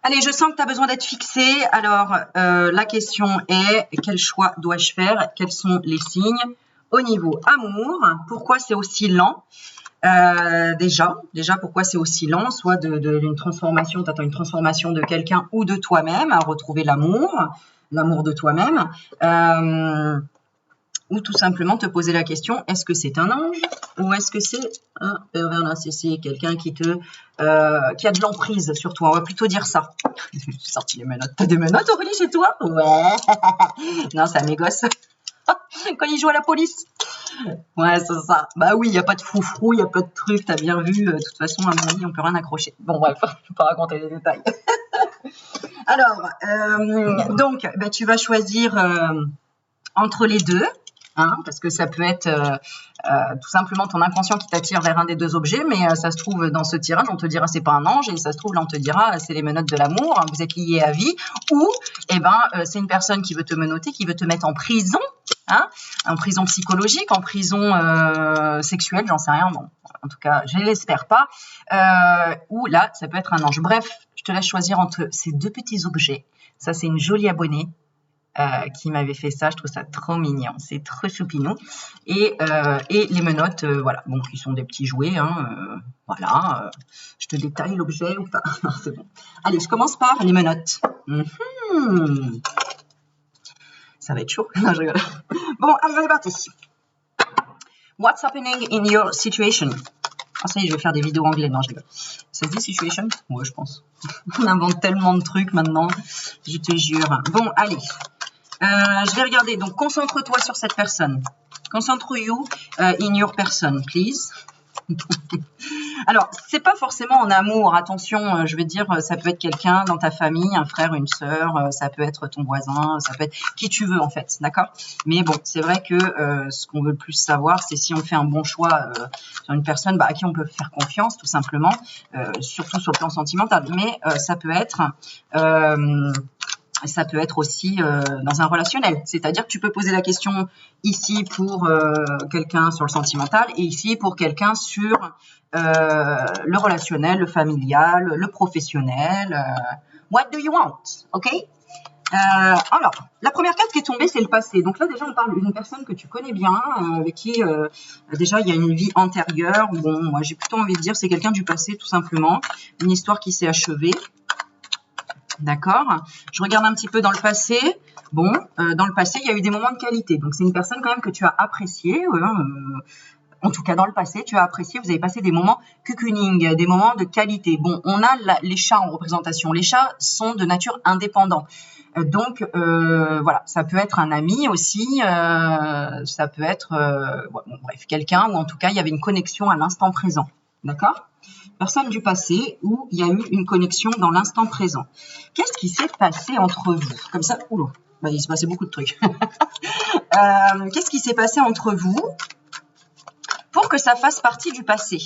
Allez, je sens que tu as besoin d'être fixé. Alors, la question est, quel choix dois-je faire? Quels sont les signes? Au niveau amour, pourquoi c'est aussi lent? Déjà, pourquoi c'est aussi lent? Soit d'une transformation, tu attends une transformation de quelqu'un ou de toi-même, à retrouver l'amour de toi-même. Ou tout simplement te poser la question, est-ce que c'est un ange ou est-ce que c'est un pervers narcissique, quelqu'un qui a de l'emprise sur toi? On va plutôt dire ça. J'ai sorti les menottes. T'as des menottes, Aurélie, chez toi? Ouais. Non, c'est à mes gosses. Quand ils jouent à la police. Ouais, c'est ça. Bah oui, il n'y a pas de froufrou, il n'y a pas de truc, t'as bien vu. De toute façon, à mon avis, on peut rien accrocher. Bon, bref, je ne vais pas raconter les détails. Alors, donc, bah, tu vas choisir entre les deux. Hein, parce que ça peut être tout simplement ton inconscient qui t'attire vers un des deux objets, mais ça se trouve dans ce tirage, on te dira c'est pas un ange, et ça se trouve là on te dira c'est les menottes de l'amour, hein, vous êtes liés à vie, ou c'est une personne qui veut te menotter, qui veut te mettre en prison, hein, en prison psychologique, en prison sexuelle, j'en sais rien, bon, en tout cas je l'espère pas, ou là ça peut être un ange. Bref, je te laisse choisir entre ces deux petits objets. Ça c'est une jolie abonnée qui m'avait fait ça, je trouve ça trop mignon, c'est trop choupinou. Et les menottes, voilà, bon, qui sont des petits jouets, hein, voilà, je te détaille l'objet ou pas? Non, c'est bon. Allez, je commence par les menottes. Ça va être chaud. Non, je rigole. Bon, allez, on est parti. What's happening in your situation? Ah, ça y est, je vais faire des vidéos anglais. Non, je rigole. Ça se dit situation? Ouais, je pense. On invente tellement de trucs maintenant, je te jure. Bon, allez. Je vais regarder. Donc, concentre-toi sur cette personne. Concentre-you in your person, please. Alors, c'est pas forcément en amour. Attention, je veux dire, ça peut être quelqu'un dans ta famille, un frère, une sœur, ça peut être ton voisin, ça peut être qui tu veux en fait, d'accord? Mais bon, c'est vrai que ce qu'on veut le plus savoir, c'est si on fait un bon choix sur une personne à qui on peut faire confiance, tout simplement, surtout sur le plan sentimental. Mais ça peut être aussi dans un relationnel. C'est-à-dire que tu peux poser la question ici pour quelqu'un sur le sentimental et ici pour quelqu'un sur le relationnel, le familial, le professionnel. What do you want? OK? Alors, la première carte qui est tombée, c'est le passé. Donc là, déjà, on parle d'une personne que tu connais bien, avec qui, déjà, il y a une vie antérieure. Bon, moi, j'ai plutôt envie de dire c'est quelqu'un du passé, tout simplement. Une histoire qui s'est achevée. D'accord. Je regarde un petit peu dans le passé. Bon, dans le passé, il y a eu des moments de qualité. Donc, c'est une personne quand même que tu as appréciée. En tout cas, dans le passé, tu as apprécié. Vous avez passé des moments cocooning, des moments de qualité. Bon, on a les chats en représentation. Les chats sont de nature indépendante. Donc, voilà, ça peut être un ami aussi. Ça peut être, bon, bref, quelqu'un où en tout cas, il y avait une connexion à l'instant présent. D'accord ? Personne du passé où il y a eu une connexion dans l'instant présent. Qu'est-ce qui s'est passé entre vous? Comme ça, oula, il s'est passé beaucoup de trucs. Qu'est-ce qui s'est passé entre vous pour que ça fasse partie du passé?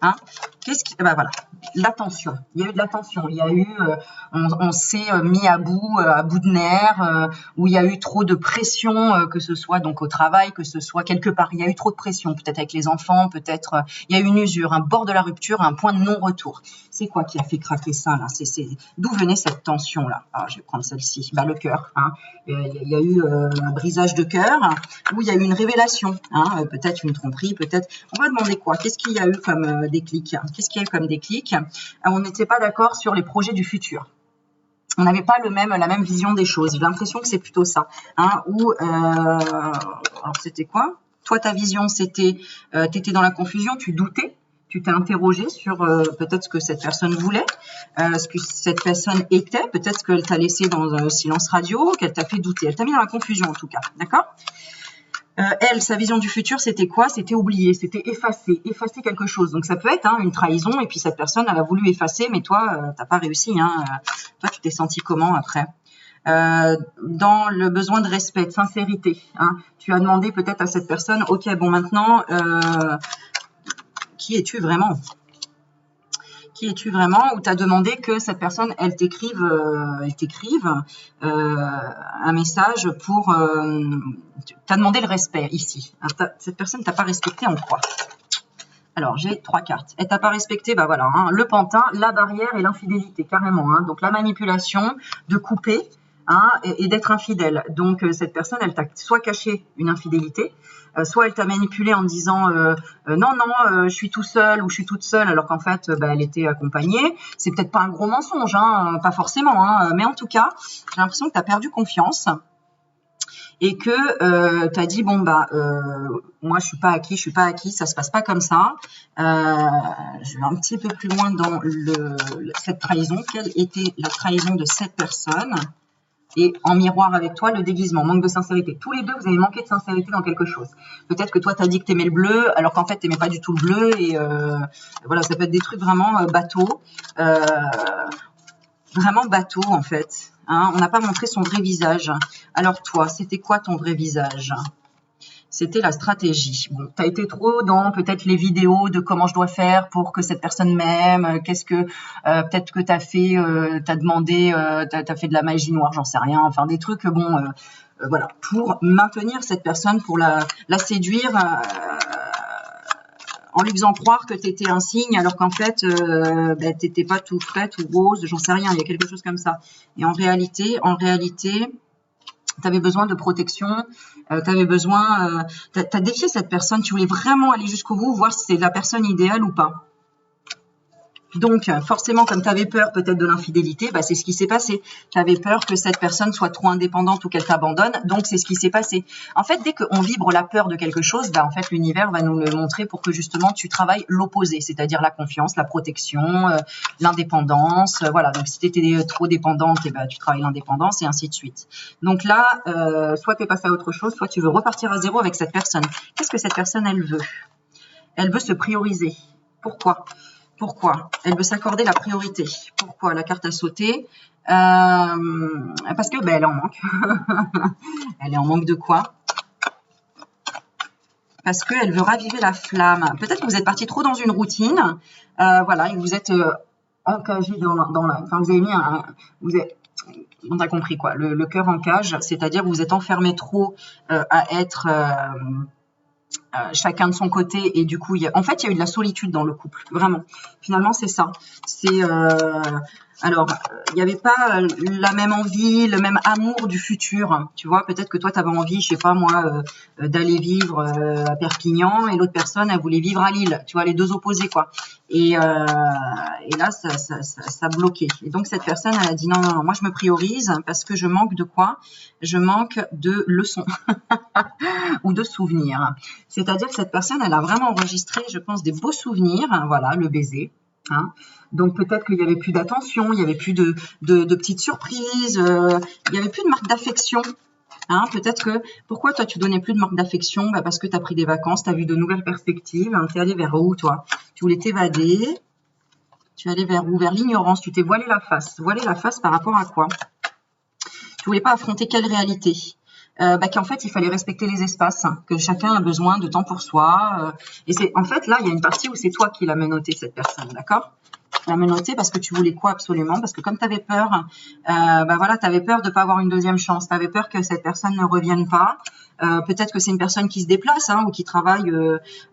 Hein? Voilà, l'attention. Il y a eu de l'attention. Il y a eu, on s'est mis à bout de nerfs, où il y a eu trop de pression, que ce soit donc au travail, que ce soit quelque part. Il y a eu trop de pression, peut-être avec les enfants, peut-être il y a eu une usure, un bord de la rupture, un point de non-retour. C'est quoi qui a fait craquer ça là? D'où venait cette tension là? Alors, je vais prendre celle-ci. Le cœur. Hein. Il y a eu un brisage de cœur, où il y a eu une révélation. Hein. Peut-être une tromperie, peut-être. On va demander quoi? Qu'est-ce qu'il y a eu comme déclic? Qu'est-ce qu'il y a eu comme déclic? On n'était pas d'accord sur les projets du futur. On n'avait pas la même vision des choses. J'ai l'impression que c'est plutôt ça. Hein, alors c'était quoi? Toi, ta vision, c'était, tu étais dans la confusion, tu doutais, tu t'es interrogé sur peut-être ce que cette personne voulait, ce que cette personne était, peut-être ce qu'elle t'a laissé dans un silence radio, qu'elle t'a fait douter. Elle t'a mis dans la confusion en tout cas. D'accord? Elle, sa vision du futur, c'était quoi? C'était oublier, c'était effacer quelque chose. Donc, ça peut être une trahison, et puis cette personne, elle a voulu effacer, mais toi, t'as pas réussi. Toi, tu t'es senti comment après? Dans le besoin de respect, de sincérité. Hein, tu as demandé peut-être à cette personne, ok, bon, maintenant, qui es-tu vraiment? Qui es-tu vraiment? Ou tu as demandé que cette personne, elle t'écrive un message pour... tu as demandé le respect ici. Cette personne ne t'a pas respecté en quoi? Alors, j'ai 3 cartes. Elle t'a pas respecté, bah voilà, hein, le pantin, la barrière et l'infidélité, carrément. Hein. Donc, la manipulation, de couper hein, et d'être infidèle. Donc, cette personne, elle t'a soit caché une infidélité, soit elle t'a manipulé en disant non, non, je suis tout seul ou je suis toute seule, alors qu'en fait, bah, elle était accompagnée. C'est peut-être pas un gros mensonge, hein, pas forcément, hein, mais en tout cas, j'ai l'impression que tu as perdu confiance. Et que tu as dit bon bah moi je suis pas acquis, ça se passe pas comme ça. Je vais un petit peu plus loin dans cette trahison. Quelle était la trahison de cette personne? Et en miroir avec toi, le déguisement, manque de sincérité. Tous les deux, vous avez manqué de sincérité dans quelque chose. Peut-être que toi, tu as dit que tu aimais le bleu, alors qu'en fait, tu n'aimais pas du tout le bleu. Et voilà, ça peut être des trucs vraiment bateaux. Vraiment bateau, en fait. Hein, on n'a pas montré son vrai visage. Alors toi, c'était quoi ton vrai visage? C'était la stratégie. Bon, tu as été trop dans peut-être les vidéos de comment je dois faire pour que cette personne m'aime. Qu'est-ce que peut-être que tu as fait, tu as demandé, tu as fait de la magie noire, j'en sais rien. Enfin, des trucs, bon, voilà, pour maintenir cette personne, pour la séduire. En lui faisant croire que tu étais un signe, alors qu'en fait, tu n'étais pas tout frais, tout rose, j'en sais rien, il y a quelque chose comme ça. Et en réalité, tu avais besoin de protection, tu avais besoin, tu as défié cette personne, tu voulais vraiment aller jusqu'au bout, voir si c'est la personne idéale ou pas. Donc, forcément, comme tu avais peur peut-être de l'infidélité, bah, c'est ce qui s'est passé. Tu avais peur que cette personne soit trop indépendante ou qu'elle t'abandonne, donc c'est ce qui s'est passé. En fait, dès qu'on vibre la peur de quelque chose, bah, en fait, l'univers va nous le montrer pour que justement tu travailles l'opposé, c'est-à-dire la confiance, la protection, l'indépendance. Voilà, donc si tu étais trop dépendante, et bah, tu travailles l'indépendance et ainsi de suite. Donc là, soit tu es passé à autre chose, soit tu veux repartir à zéro avec cette personne. Qu'est-ce que cette personne, elle veut? Elle veut se prioriser. Pourquoi? Pourquoi? Elle veut s'accorder la priorité. Pourquoi? La carte a sauté. Parce que ben, elle est en manque. Elle est en manque de quoi? Parce qu'elle veut raviver la flamme. Peut-être que vous êtes parti trop dans une routine. Voilà, et vous êtes encagé dans la... Enfin, vous avez mis un... on a compris quoi. Le cœur en cage, c'est-à-dire que vous êtes enfermé trop à être... chacun de son côté et du coup en fait il y a eu de la solitude dans le couple, vraiment, finalement c'est ça, c'est alors il n'y avait pas la même envie, le même amour du futur, tu vois, peut-être que toi tu avais envie, je sais pas moi, d'aller vivre à Perpignan et l'autre personne elle voulait vivre à Lille, tu vois, les deux opposés quoi, et là ça bloquait, et donc cette personne elle a dit non, non, non, moi je me priorise parce que je manque de quoi? Je manque de leçons ou de souvenirs. C'est-à-dire que cette personne, elle a vraiment enregistré, je pense, des beaux souvenirs. Hein, voilà, le baiser. Hein. Donc peut-être qu'il n'y avait plus d'attention, il n'y avait plus de petites surprises, il n'y avait plus de marque d'affection. Hein, peut-être que, pourquoi toi tu donnais plus de marque d'affection? Bah, parce que tu as pris des vacances, tu as vu de nouvelles perspectives. Hein, tu es allé vers où toi? Tu voulais t'évader. Tu es allé vers où? Vers l'ignorance. Tu t'es voilé la face. Voilé la face par rapport à quoi? Tu voulais pas affronter quelle réalité? Qu'en fait, il fallait respecter les espaces, hein, que chacun a besoin de temps pour soi. Et c'est en fait, là, il y a une partie où c'est toi qui l'as menotté, cette personne, d'accord? Tu l'as menotté parce que tu voulais quoi absolument? Parce que comme tu avais peur, voilà, tu avais peur de ne pas avoir une deuxième chance. Tu avais peur que cette personne ne revienne pas. Peut-être que c'est une personne qui se déplace hein, ou qui travaille,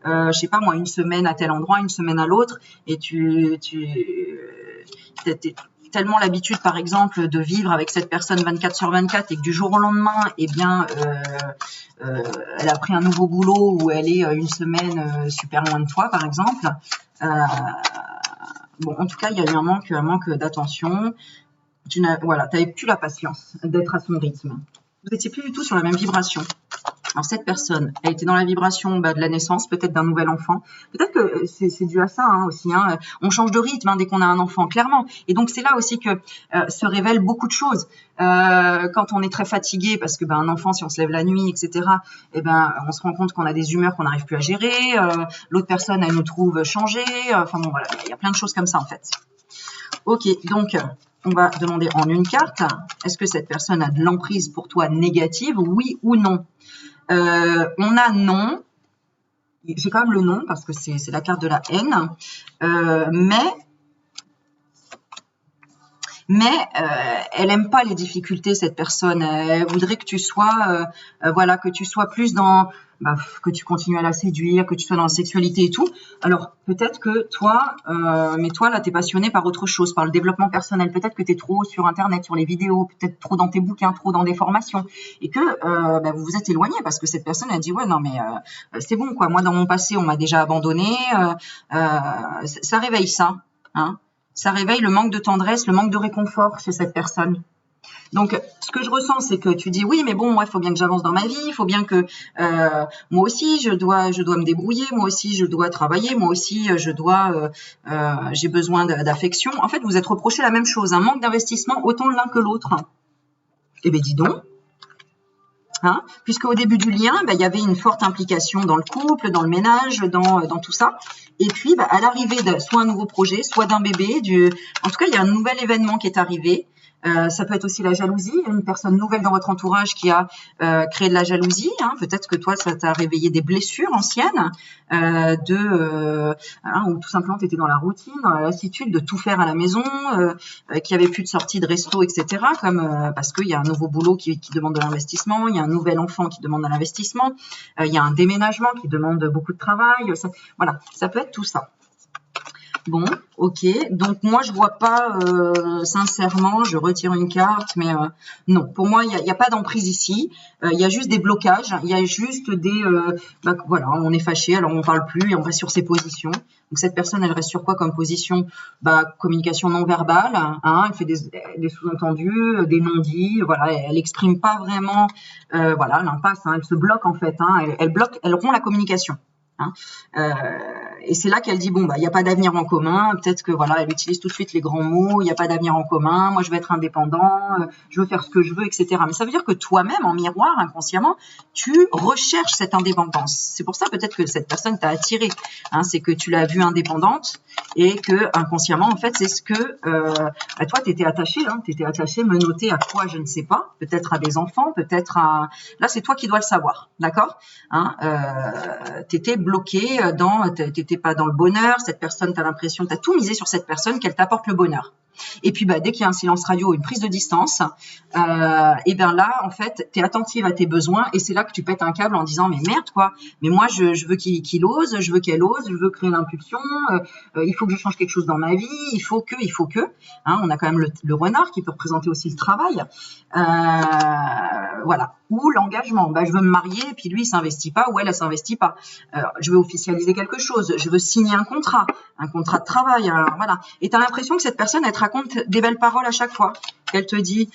je sais pas moi, une semaine à tel endroit, une semaine à l'autre. Et tellement l'habitude, par exemple, de vivre avec cette personne 24/24 et que du jour au lendemain, eh bien, elle a pris un nouveau boulot où elle est une semaine super loin de toi, par exemple. Bon, en tout cas, il y a eu un manque d'attention. Voilà, tu n'avais plus la patience d'être à son rythme. Vous n'étiez plus du tout sur la même vibration. Alors, cette personne, elle était dans la vibration de la naissance, peut-être d'un nouvel enfant. Peut-être que c'est dû à ça hein, aussi. Hein. On change de rythme hein, dès qu'on a un enfant, clairement. Et donc, c'est là aussi que se révèlent beaucoup de choses. Quand on est très fatigué, parce que un enfant, si on se lève la nuit, etc., on se rend compte qu'on a des humeurs qu'on n'arrive plus à gérer. L'autre personne, elle nous trouve changés. Enfin bon, voilà, il y a plein de choses comme ça, en fait. Ok, donc... on va demander en une carte, est-ce que cette personne a de l'emprise pour toi négative, oui ou non? On a non, j'ai quand même le non parce que c'est la carte de la haine, mais mais elle aime pas les difficultés, cette personne. Elle voudrait que tu sois, voilà, que tu sois plus dans, que tu continues à la séduire, que tu sois dans la sexualité et tout. Alors peut-être que toi, mais toi là, t'es passionné par autre chose, par le développement personnel. Peut-être que t'es trop sur Internet, sur les vidéos, peut-être trop dans tes bouquins, trop dans des formations, et que vous vous êtes éloigné parce que cette personne a dit ouais non mais c'est bon quoi. Moi dans mon passé on m'a déjà abandonné. Ça réveille ça, hein. Ça réveille le manque de tendresse, le manque de réconfort chez cette personne. Donc, ce que je ressens, c'est que tu dis oui, mais bon, moi, il faut bien que j'avance dans ma vie, il faut bien que moi aussi, je dois me débrouiller, moi aussi, je dois travailler, moi aussi, j'ai besoin d'affection. En fait, vous êtes reproché la même chose, un manque d'investissement autant l'un que l'autre. Eh bien, dis donc. Hein, puisque au début du lien, il y avait une forte implication dans le couple, dans le ménage, dans tout ça. Et puis, à l'arrivée de soit un nouveau projet, soit d'un bébé, en tout cas, il y a un nouvel événement qui est arrivé. Ça peut être aussi la jalousie, une personne nouvelle dans votre entourage qui a créé de la jalousie. Hein. Peut-être que toi, ça t'a réveillé des blessures anciennes, ou tout simplement, tu étais dans la routine, dans la lassitude de tout faire à la maison, qu'il n'y avait plus de sortie de resto, etc. Parce qu'il y a un nouveau boulot qui demande de l'investissement, il y a un nouvel enfant qui demande de l'investissement, il y a un déménagement qui demande beaucoup de travail. Voilà, ça peut être tout ça. Bon, ok. Donc moi, je vois pas, sincèrement, je retire une carte, mais non. Pour moi, il y a pas d'emprise ici. Il y a juste des blocages. Il y a juste des, voilà, on est fâché, alors on parle plus et on reste sur ses positions. Donc cette personne, elle reste sur quoi comme position? Communication non verbale. Hein, elle fait des sous-entendus, des non-dits. Voilà, elle exprime pas vraiment, voilà, l'impasse. Hein, elle se bloque en fait. Hein, elle rompt la communication. Hein. Et c'est là qu'elle dit bon il n'y a pas d'avenir en commun, peut-être que voilà, elle utilise tout de suite les grands mots, il n'y a pas d'avenir en commun, moi je vais être indépendant, je veux faire ce que je veux, etc. Mais ça veut dire que toi-même, en miroir, inconsciemment, tu recherches cette indépendance. C'est pour ça peut-être que cette personne t'a attiré, hein, c'est que tu l'as vue indépendante et que inconsciemment, en fait, c'est ce que à toi t'étais attaché, hein, menotté à quoi, je ne sais pas, peut-être à des enfants, peut-être à, là c'est toi qui dois le savoir, d'accord, hein, t'étais bloqué t'étais pas dans le bonheur, cette personne, t'as l'impression, t'as tout misé sur cette personne, qu'elle t'apporte le bonheur. Et puis dès qu'il y a un silence radio, une prise de distance, et bien là, en fait, tu es attentive à tes besoins et c'est là que tu pètes un câble en disant mais merde quoi, mais moi je veux qu'il ose, je veux qu'elle ose, je veux créer l'impulsion, il faut que je change quelque chose dans ma vie, il faut que, hein, on a quand même le renard qui peut représenter aussi le travail, voilà, ou l'engagement, je veux me marier et puis lui il s'investit pas ou elle s'investit pas, je veux officialiser quelque chose, je veux signer un contrat de travail, voilà, et tu as l'impression que cette personne elle te raconte des belles paroles à chaque fois, qu'elle te dit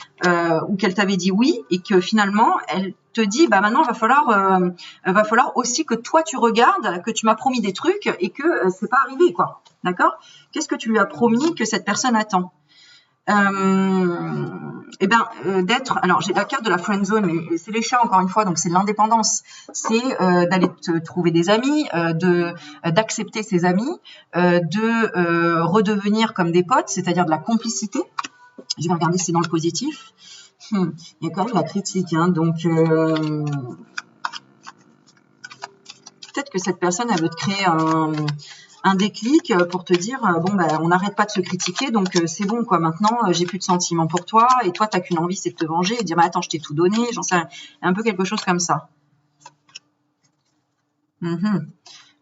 ou qu'elle t'avait dit oui et que finalement elle te dit maintenant va falloir aussi que toi tu regardes, que tu m'as promis des trucs et que c'est pas arrivé quoi, d'accord? Qu'est-ce que tu lui as promis que cette personne attend? D'être, alors j'ai la carte de la friend zone, mais c'est les chats encore une fois, donc c'est de l'indépendance, c'est d'aller te trouver des amis, d'accepter ses amis, de redevenir comme des potes, c'est-à-dire de la complicité. Je vais regarder si c'est dans le positif. Il y a quand même la critique, hein, donc peut-être que cette personne elle veut te créer un déclic pour te dire on n'arrête pas de se critiquer, donc c'est bon quoi, maintenant j'ai plus de sentiments pour toi et toi t'as qu'une envie, c'est de te venger et de dire attends, je t'ai tout donné, j'en sais rien. Un peu quelque chose comme ça.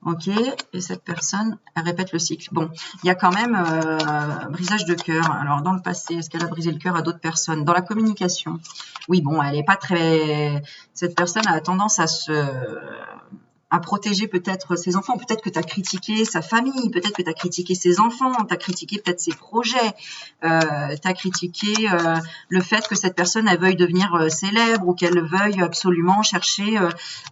Ok, et cette personne, elle répète le cycle. Bon, il y a quand même brisage de cœur. Alors, dans le passé, est-ce qu'elle a brisé le cœur à d'autres personnes? Dans la communication, oui, bon, elle n'est pas très... Cette personne a tendance à protéger peut-être ses enfants. Peut-être que tu as critiqué sa famille, peut-être que tu as critiqué ses enfants, tu as critiqué peut-être ses projets, tu as critiqué le fait que cette personne elle veuille devenir célèbre ou qu'elle veuille absolument chercher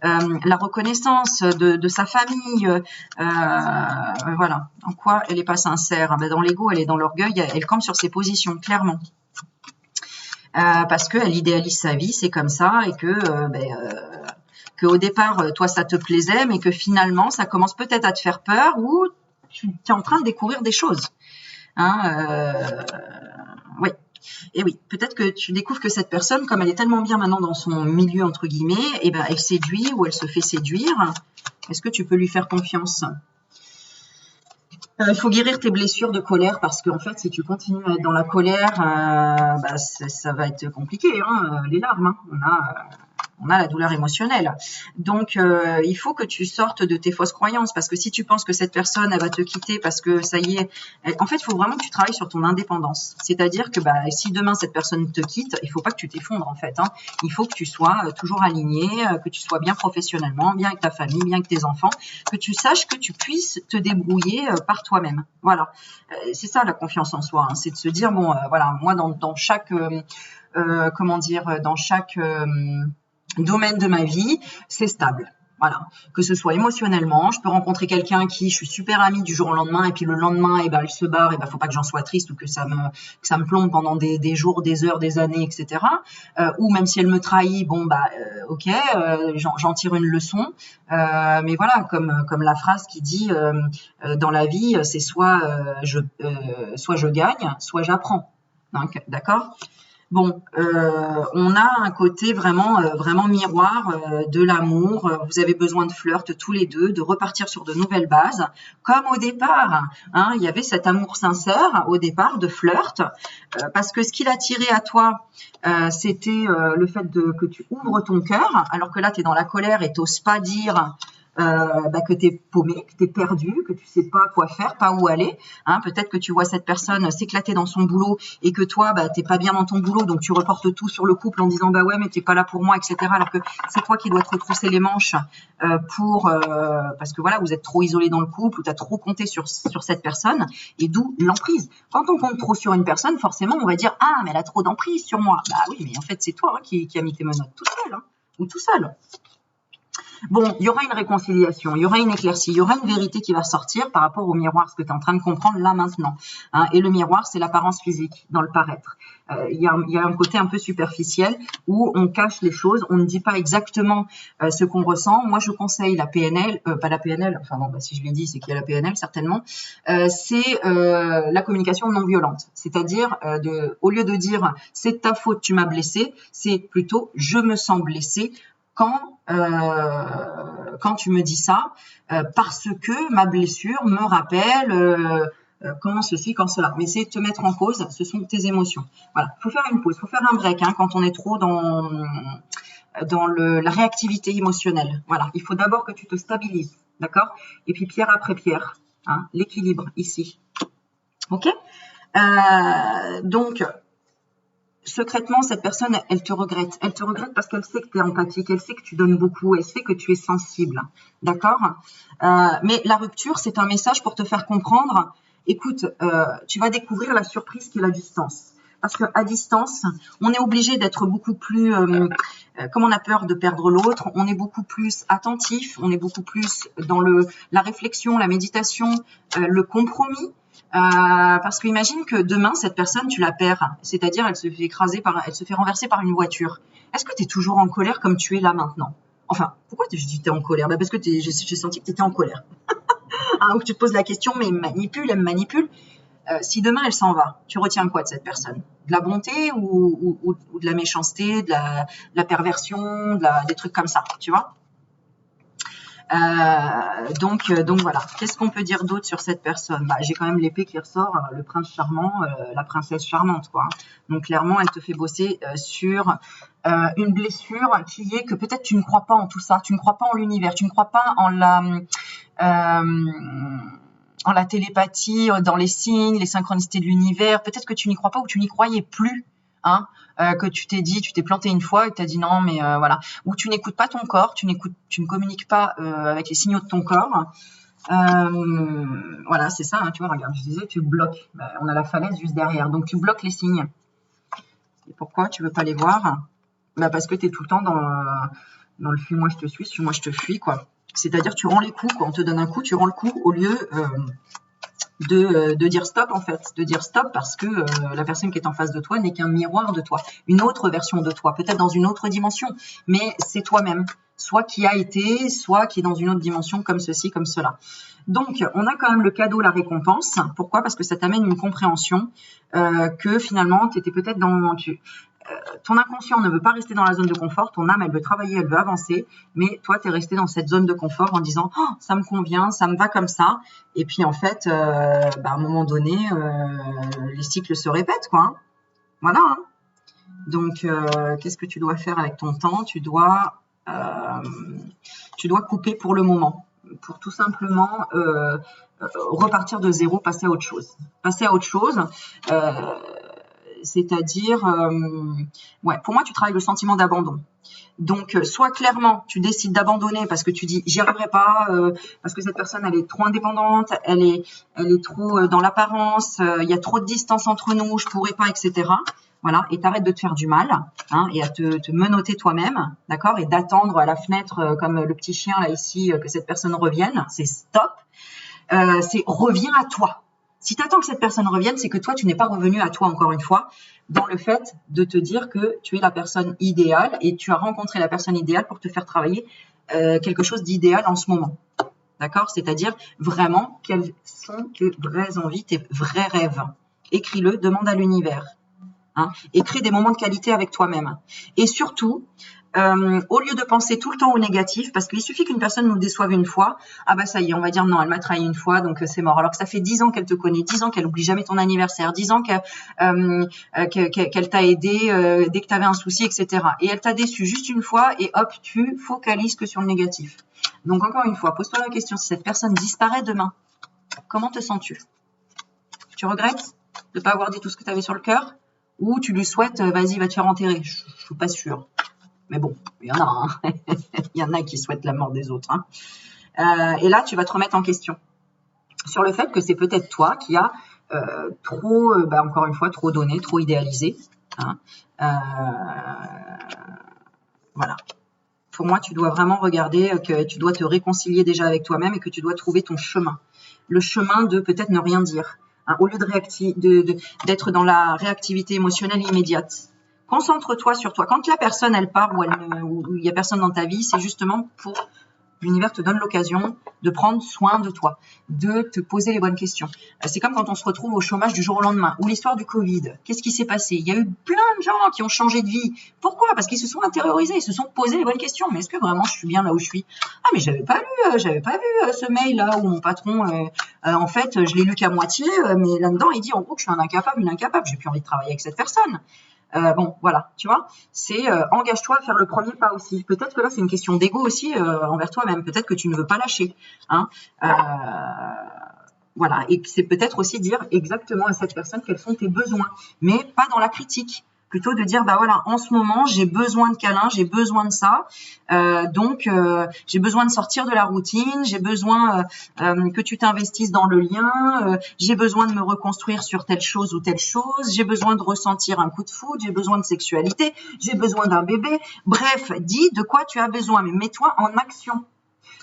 la reconnaissance de sa famille. Voilà. En quoi elle n'est pas sincère? Dans l'ego, elle est dans l'orgueil, elle campe sur ses positions, clairement. Parce qu'elle idéalise sa vie, c'est comme ça, et que... qu'au départ, toi, ça te plaisait, mais que finalement, ça commence peut-être à te faire peur ou tu es en train de découvrir des choses. Hein, oui. Et oui, peut-être que tu découvres que cette personne, comme elle est tellement bien maintenant dans son milieu, entre guillemets, elle séduit ou elle se fait séduire. Est-ce que tu peux lui faire confiance? Il faut guérir tes blessures de colère parce qu'en fait, si tu continues à être dans la colère, bah, ça va être compliqué, hein, les larmes. Hein. On a la douleur émotionnelle. Donc, il faut que tu sortes de tes fausses croyances parce que si tu penses que cette personne, elle va te quitter parce que ça y est, en fait, il faut vraiment que tu travailles sur ton indépendance. C'est-à-dire que bah, si demain cette personne te quitte, il faut pas que tu t'effondres en fait. Hein. Il faut que tu sois toujours aligné, que tu sois bien professionnellement, bien avec ta famille, bien avec tes enfants, que tu saches que tu puisses te débrouiller par toi-même. Voilà, c'est ça la confiance en soi. Hein. C'est de se dire bon, voilà, moi dans chaque comment dire, dans chaque domaine de ma vie, c'est stable. Voilà, que ce soit émotionnellement, je peux rencontrer quelqu'un qui je suis super amie du jour au lendemain et puis le lendemain et ben elle se barre et ben faut pas que j'en sois triste ou que ça me plombe pendant des jours, des heures, des années, etc. Ou même si elle me trahit, bon bah ok, j'en tire une leçon. Mais voilà, comme la phrase qui dit dans la vie, c'est soit je gagne, soit j'apprends. D'accord? Bon, on a un côté vraiment miroir de l'amour. Vous avez besoin de flirt tous les deux, de repartir sur de nouvelles bases, comme au départ. Hein, il y avait cet amour sincère au départ de flirt, parce que ce qui l'attirait à toi, c'était le fait que tu ouvres ton cœur, alors que là, tu es dans la colère et t'oses pas dire bah, que tu es paumé, que tu es perdu, que tu sais pas quoi faire, pas où aller. Hein, peut-être que tu vois cette personne s'éclater dans son boulot et que toi, bah, t'es pas bien dans ton boulot, donc tu reportes tout sur le couple en disant bah ouais, mais t'es pas là pour moi, etc. Alors que c'est toi qui dois te retrousser les manches parce que voilà, vous êtes trop isolé dans le couple ou t'as trop compté sur cette personne et d'où l'emprise. Quand on compte trop sur une personne, forcément, on va dire ah mais elle a trop d'emprise sur moi. Bah oui, mais en fait c'est toi hein, qui a mis tes menottes tout seul hein, ou tout seul. Bon, il y aura une réconciliation, il y aura une éclaircie, il y aura une vérité qui va sortir par rapport au miroir, ce que tu es en train de comprendre là maintenant. Hein. Et le miroir, c'est l'apparence physique, dans le paraître. Il y a un côté un peu superficiel où on cache les choses, on ne dit pas exactement ce qu'on ressent. Moi, je conseille la PNL, pas la PNL, enfin bon, bah, si je l'ai dit, c'est qu'il y a la PNL certainement. C'est la communication non violente, c'est-à-dire au lieu de dire c'est de ta faute, tu m'as blessé, c'est plutôt je me sens blessé quand tu me dis ça, parce que ma blessure me rappelle quand ceci, quand cela. Mais c'est te mettre en cause, ce sont tes émotions. Voilà, faut faire une pause, faut faire un break hein, quand on est trop dans la réactivité émotionnelle. Voilà, il faut d'abord que tu te stabilises, d'accord? Et puis pierre après pierre, hein, l'équilibre ici. Ok? Donc secrètement, cette personne, elle te regrette. Elle te regrette parce qu'elle sait que tu es empathique, elle sait que tu donnes beaucoup, elle sait que tu es sensible. D'accord? Mais la rupture, c'est un message pour te faire comprendre, écoute, tu vas découvrir la surprise qu'est la distance. Parce qu'à distance, on est obligé d'être beaucoup plus, comme on a peur de perdre l'autre, on est beaucoup plus attentif, on est beaucoup plus dans la réflexion, la méditation, le compromis. Parce que imagine que demain, cette personne, tu la perds. C'est-à-dire, elle se fait renverser par une voiture. Est-ce que tu es toujours en colère comme tu es là maintenant? Enfin, pourquoi je dis que tu es en colère? Parce que j'ai senti que tu étais en colère. Hein, ou que tu te poses la question, mais elle me manipule. Si demain, elle s'en va, tu retiens quoi de cette personne? De la bonté ou de la méchanceté, de la perversion, des trucs comme ça, tu vois? Donc voilà. Qu'est-ce qu'on peut dire d'autre sur cette personne? Bah, j'ai quand même l'épée qui ressort, le prince charmant, la princesse charmante, quoi. Donc clairement, elle te fait bosser sur une blessure qui est que peut-être tu ne crois pas en tout ça, tu ne crois pas en l'univers, tu ne crois pas en la télépathie, dans les signes, les synchronicités de l'univers. Peut-être que tu n'y crois pas ou tu n'y croyais plus. Hein, que tu t'es planté une fois et que tu as dit non, mais voilà. Ou tu n'écoutes pas ton corps, tu ne communiques pas avec les signaux de ton corps. Voilà, c'est ça, hein, tu vois, regarde, je disais, tu bloques. Ben, on a la falaise juste derrière, donc tu bloques les signes. Et pourquoi tu veux pas les voir? Ben, parce que tu es tout le temps dans le fuis-moi, je te suis, suis-moi, je te fuis, quoi. C'est-à-dire, tu rends les coups, quoi. On te donne un coup, tu rends le coup au lieu de dire stop en fait, de dire stop parce que la personne qui est en face de toi n'est qu'un miroir de toi, une autre version de toi, peut-être dans une autre dimension, mais c'est toi-même, soit qui a été, soit qui est dans une autre dimension comme ceci, comme cela. Donc, on a quand même le cadeau, la récompense. Pourquoi? Parce que ça t'amène une compréhension que finalement, tu étais peut-être ton inconscient ne veut pas rester dans la zone de confort, ton âme, elle veut travailler, elle veut avancer, mais toi, tu es resté dans cette zone de confort en disant oh, « ça me convient, ça me va comme ça ». Et puis, en fait, à un moment donné, les cycles se répètent, quoi. Hein. Voilà. Hein. Donc, qu'est-ce que tu dois faire avec ton temps? Tu dois couper pour le moment, pour tout simplement repartir de zéro, passer à autre chose. Passer à autre chose, c'est-à-dire, ouais, pour moi, tu travailles le sentiment d'abandon. Donc, soit clairement, tu décides d'abandonner parce que tu dis, j'y arriverai pas, parce que cette personne, elle est trop indépendante, elle est trop dans l'apparence, il y a trop de distance entre nous, je pourrais pas, etc. Voilà, et t'arrêtes de te faire du mal, hein, et à te menotter toi-même, d'accord, et d'attendre à la fenêtre, comme le petit chien là ici, que cette personne revienne. C'est stop. C'est reviens à toi. Si tu attends que cette personne revienne, c'est que toi, tu n'es pas revenu à toi, encore une fois, dans le fait de te dire que tu es la personne idéale et tu as rencontré la personne idéale pour te faire travailler quelque chose d'idéal en ce moment. D'accord? C'est-à-dire vraiment quelles sont tes vraies envies, tes vrais rêves. Écris-le, demande à l'univers. Hein, et crée des moments de qualité avec toi-même. Et surtout, au lieu de penser tout le temps au négatif, parce qu'il suffit qu'une personne nous déçoive une fois, ah bah ça y est, on va dire non, elle m'a trahi une fois, donc c'est mort. Alors que ça fait 10 ans qu'elle te connaît, 10 ans qu'elle oublie jamais ton anniversaire, 10 ans qu'elle t'a aidé dès que tu avais un souci, etc. Et elle t'a déçu juste une fois et hop, tu focalises que sur le négatif. Donc encore une fois, pose-toi la question, si cette personne disparaît demain, comment te sens-tu? Tu regrettes de ne pas avoir dit tout ce que tu avais sur le cœur? Ou tu lui souhaites, vas-y, va te faire enterrer? Je ne suis pas sûre. Mais bon, il y en a. Hein. Il y en a qui souhaitent la mort des autres. Hein. Et là, tu vas te remettre en question sur le fait que c'est peut-être toi qui as trop, encore une fois, trop donné, trop idéalisé. Hein. Voilà. Pour moi, tu dois vraiment regarder que tu dois te réconcilier déjà avec toi-même et que tu dois trouver ton chemin. Le chemin de peut-être ne rien dire. Hein, au lieu d'être dans la réactivité émotionnelle immédiate. Concentre-toi sur toi. Quand la personne, elle part ou il n'y a personne dans ta vie, c'est justement pour l'univers te donne l'occasion de prendre soin de toi, de te poser les bonnes questions. C'est comme quand on se retrouve au chômage du jour au lendemain, ou l'histoire du Covid. Qu'est-ce qui s'est passé? Il y a eu plein de gens qui ont changé de vie. Pourquoi? Parce qu'ils se sont intériorisés, ils se sont posés les bonnes questions. Mais est-ce que vraiment je suis bien là où je suis? Ah, mais j'avais pas vu ce mail là où mon patron, en fait, je l'ai lu qu'à moitié, mais là-dedans il dit en gros que je suis un incapable, une incapable. J'ai plus envie de travailler avec cette personne. Bon, voilà, tu vois, c'est engage-toi à faire le premier pas aussi. Peut-être que là, c'est une question d'ego aussi envers toi-même. Peut-être que tu ne veux pas lâcher. Hein. Voilà, et c'est peut-être aussi dire exactement à cette personne quels sont tes besoins, mais pas dans la critique. Plutôt de dire, bah voilà, en ce moment, j'ai besoin de câlins, j'ai besoin de ça. Donc, j'ai besoin de sortir de la routine, j'ai besoin que tu t'investisses dans le lien, j'ai besoin de me reconstruire sur telle chose ou telle chose, j'ai besoin de ressentir un coup de foudre, j'ai besoin de sexualité, j'ai besoin d'un bébé. Bref, dis de quoi tu as besoin, mais mets-toi en action.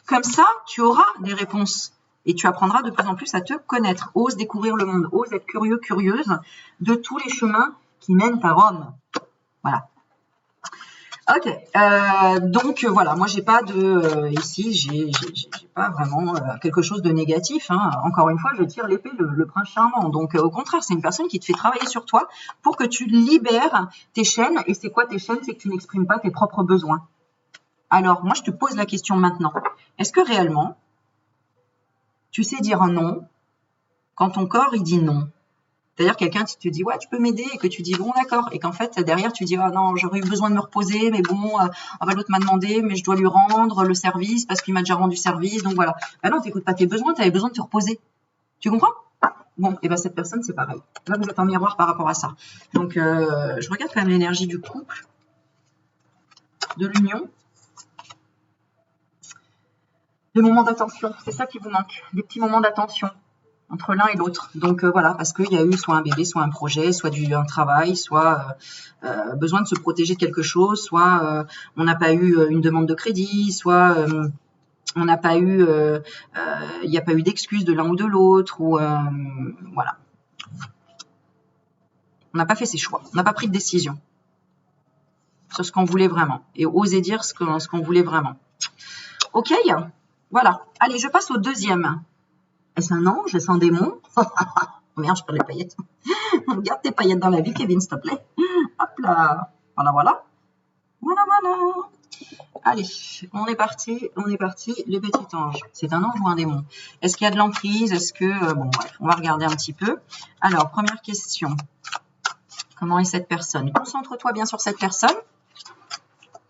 Comme ça, tu auras des réponses. Et tu apprendras de plus en plus à te connaître. Ose découvrir le monde, ose être curieux, curieuse de tous les chemins qui mènent à Rome. Voilà. Ok. Donc voilà, moi j'ai pas de ici, j'ai pas vraiment quelque chose de négatif. Hein. Encore une fois, je tire l'épée le prince charmant. Donc au contraire, c'est une personne qui te fait travailler sur toi pour que tu libères tes chaînes. Et c'est quoi tes chaînes? C'est que tu n'exprimes pas tes propres besoins. Alors moi je te pose la question maintenant. Est-ce que réellement tu sais dire un non quand ton corps il dit non? C'est-à-dire quelqu'un qui te dit ouais tu peux m'aider et que tu dis bon d'accord et qu'en fait derrière tu dis ah non j'aurais eu besoin de me reposer mais bon l'autre m'a demandé mais je dois lui rendre le service parce qu'il m'a déjà rendu service donc voilà. Ben non t'écoutes pas tes besoins, tu avais besoin de te reposer. Tu comprends? Bon et ben cette personne c'est pareil. Là vous êtes en miroir par rapport à ça. Donc je regarde quand même l'énergie du couple, de l'union. Des moments d'attention, c'est ça qui vous manque, des petits moments d'attention entre l'un et l'autre. Donc voilà, parce qu'il y a eu soit un bébé, soit un projet, soit un travail, soit besoin de se protéger de quelque chose, soit on n'a pas eu une demande de crédit, soit on n'a pas eu, il n'y a pas eu d'excuse de l'un ou de l'autre, ou voilà. On n'a pas fait ses choix, on n'a pas pris de décision sur ce qu'on voulait vraiment et oser dire ce qu'on voulait vraiment. Ok, voilà. Allez, je passe au deuxième. Est-ce un ange? Est-ce un démon? Oh merde, je perds les paillettes. Garde tes paillettes dans la vie, Kevin, s'il te plaît. Hop là. Voilà, voilà. Voilà, voilà. Allez, on est parti, le petit ange. C'est un ange ou un démon? Est-ce qu'il y a de l'emprise? Est-ce que... bon, bref, on va regarder un petit peu. Alors, première question. Comment est cette personne? Concentre-toi bien sur cette personne.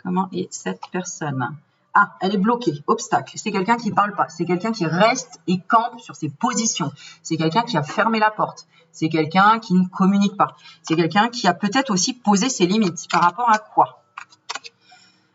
Comment est cette personne? Ah, elle est bloquée, obstacle. C'est quelqu'un qui ne parle pas. C'est quelqu'un qui reste et campe sur ses positions. C'est quelqu'un qui a fermé la porte. C'est quelqu'un qui ne communique pas. C'est quelqu'un qui a peut-être aussi posé ses limites. Par rapport à quoi?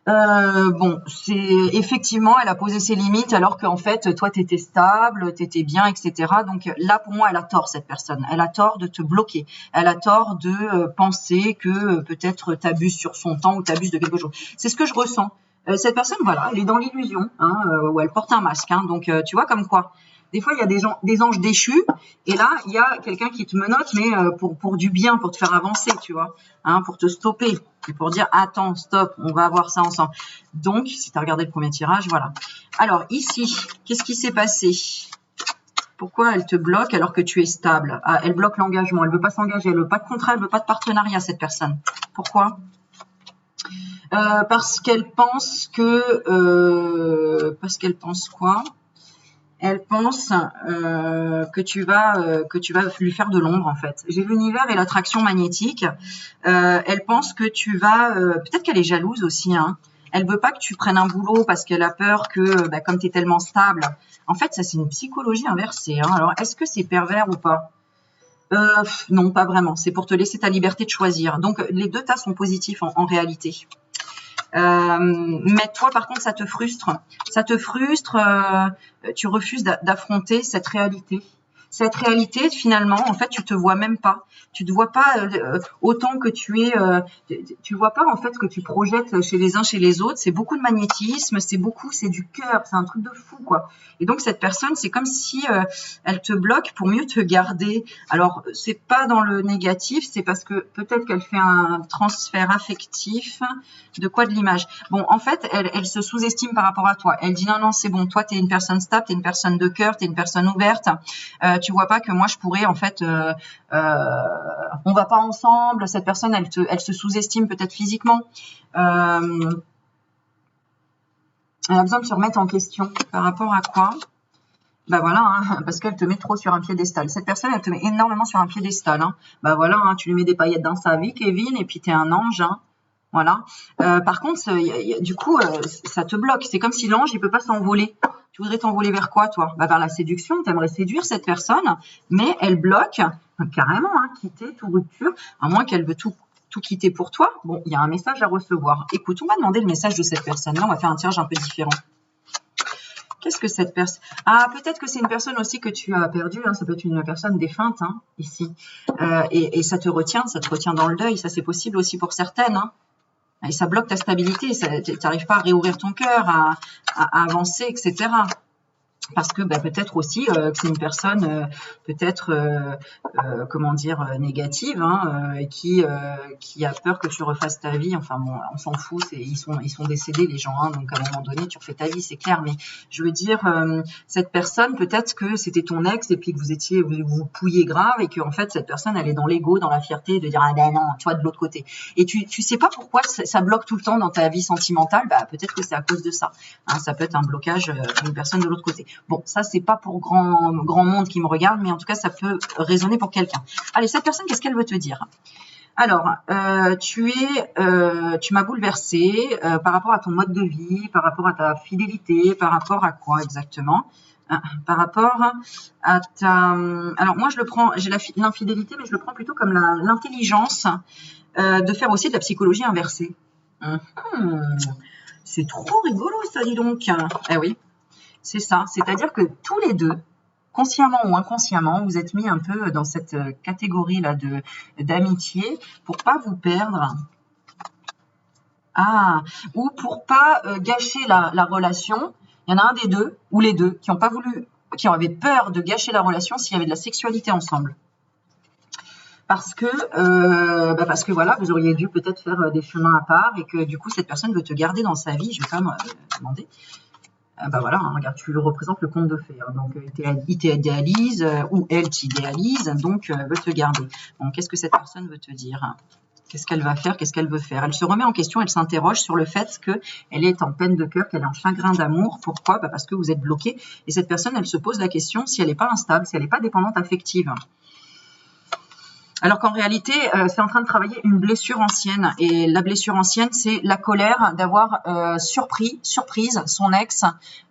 Bon, c'est effectivement, elle a posé ses limites alors qu'en fait, toi, tu étais stable, tu étais bien, etc. Donc là, pour moi, elle a tort, cette personne. Elle a tort de te bloquer. Elle a tort de penser que peut-être tu abuses sur son temps ou tu abuses de quelque chose. C'est ce que je ressens. Cette personne, voilà, elle est dans l'illusion, hein, où elle porte un masque. Hein, donc, tu vois, comme quoi. Des fois, il y a des anges déchus, et là, il y a quelqu'un qui te menotte, mais pour du bien, pour te faire avancer, tu vois, hein, pour te stopper, et pour dire, attends, stop, on va voir ça ensemble. Donc, si tu as regardé le premier tirage, voilà. Alors, ici, qu'est-ce qui s'est passé? Pourquoi elle te bloque alors que tu es stable? Ah, elle bloque l'engagement, elle ne veut pas s'engager, elle ne veut pas de contrat, elle ne veut pas de partenariat, cette personne. Pourquoi? Parce qu'elle pense que... parce qu'elle pense quoi? Elle pense que tu vas lui faire de l'ombre en fait. J'ai l'univers et l'attraction magnétique. Elle pense que tu vas... peut-être qu'elle est jalouse aussi. Hein. Elle veut pas que tu prennes un boulot parce qu'elle a peur que, comme tu es tellement stable... En fait, ça, c'est une psychologie inversée. Hein. Alors, est-ce que c'est pervers ou pas? Non, pas vraiment. C'est pour te laisser ta liberté de choisir. Donc, les deux tas sont positifs en réalité. Mais toi, par contre, ça te frustre. Ça te frustre, tu refuses d'affronter cette réalité. Cette réalité, finalement, en fait, tu te vois même pas. Tu te vois pas autant que tu es. Tu vois pas en fait que tu projettes chez les uns, chez les autres. C'est beaucoup de magnétisme, c'est du cœur, c'est un truc de fou, quoi. Et donc cette personne, c'est comme si elle te bloque pour mieux te garder. Alors c'est pas dans le négatif, c'est parce que peut-être qu'elle fait un transfert affectif. De quoi? De l'image. Bon, en fait, elle se sous-estime par rapport à toi. Elle dit non, non, c'est bon. Toi, tu es une personne stable, tu es une personne de cœur, tu es une personne ouverte. Tu vois pas que moi, je pourrais, en fait, on va pas ensemble. Cette personne, elle se sous-estime peut-être physiquement. Elle a besoin de se remettre en question. Par rapport à quoi? Bah voilà, hein, parce qu'elle te met trop sur un piédestal. Cette personne, elle te met énormément sur un piédestal. Hein. Bah voilà, hein, tu lui mets des paillettes dans sa vie, Kevin, et puis tu es un ange. Hein. Voilà. Par contre, du coup, ça te bloque. C'est comme si l'ange, il peut pas s'envoler. Tu voudrais t'envoler vers quoi, toi? Bah, vers la séduction. Tu aimerais séduire cette personne, mais elle bloque carrément, hein, quitter, tout rupture, à moins qu'elle veut tout quitter pour toi. Bon, il y a un message à recevoir. Écoute, on va demander le message de cette personne-là. On va faire un tirage un peu différent. Qu'est-ce que cette personne... Ah, peut-être que c'est une personne aussi que tu as perdue. Hein. Ça peut être une personne défunte, hein, ici. Et ça te retient dans le deuil. Ça, c'est possible aussi pour certaines, hein. Et ça bloque ta stabilité, tu n'arrives pas à réouvrir ton cœur, à avancer, etc. Parce que peut-être aussi que c'est une personne peut-être comment dire négative, hein, qui a peur que tu refasses ta vie. Enfin bon, on s'en fout, ils sont décédés les gens, hein, donc à un moment donné tu refais ta vie, c'est clair. Mais je veux dire, cette personne, peut-être que c'était ton ex et puis que vous pouillez grave et que en fait cette personne elle est dans l'ego, dans la fierté de dire ah ben non, tu vois, de l'autre côté. Et tu sais pas pourquoi ça bloque tout le temps dans ta vie sentimentale. Peut-être que c'est à cause de ça. Hein, ça peut être un blocage d'une personne de l'autre côté. Bon, ça, c'est pas pour grand monde qui me regarde, mais en tout cas, ça peut résonner pour quelqu'un. Allez, cette personne, qu'est-ce qu'elle veut te dire? Alors, tu m'as bouleversé par rapport à ton mode de vie, par rapport à ta fidélité, par rapport à quoi exactement? Par rapport à ta... Alors, moi, j'ai l'infidélité, mais je le prends plutôt comme l'intelligence de faire aussi de la psychologie inversée. C'est trop rigolo, ça, dis donc. Eh oui. C'est ça, c'est-à-dire que tous les deux, consciemment ou inconsciemment, vous êtes mis un peu dans cette catégorie-là d'amitié pour pas vous perdre. Ah, ou pour pas gâcher la relation. Il y en a un des deux, ou les deux, qui avaient peur de gâcher la relation s'il y avait de la sexualité ensemble. Parce que voilà, vous auriez dû peut-être faire des chemins à part et que du coup, cette personne veut te garder dans sa vie. Je vais pas me demander. Voilà, hein, regarde, tu représentes le conte de fées. Hein, donc, il t'idéalise ou elle t'idéalise, donc veut te garder. Bon, qu'est-ce que cette personne veut te dire? Qu'est-ce qu'elle va faire? Qu'est-ce qu'elle veut faire? Elle se remet en question, elle s'interroge sur le fait qu'elle est en peine de cœur, qu'elle est en chagrin d'amour. Pourquoi? Parce que vous êtes bloqué. Et cette personne, elle se pose la question si elle n'est pas instable, si elle n'est pas dépendante affective. Alors qu'en réalité, c'est en train de travailler une blessure ancienne. Et la blessure ancienne, c'est la colère d'avoir surprise son ex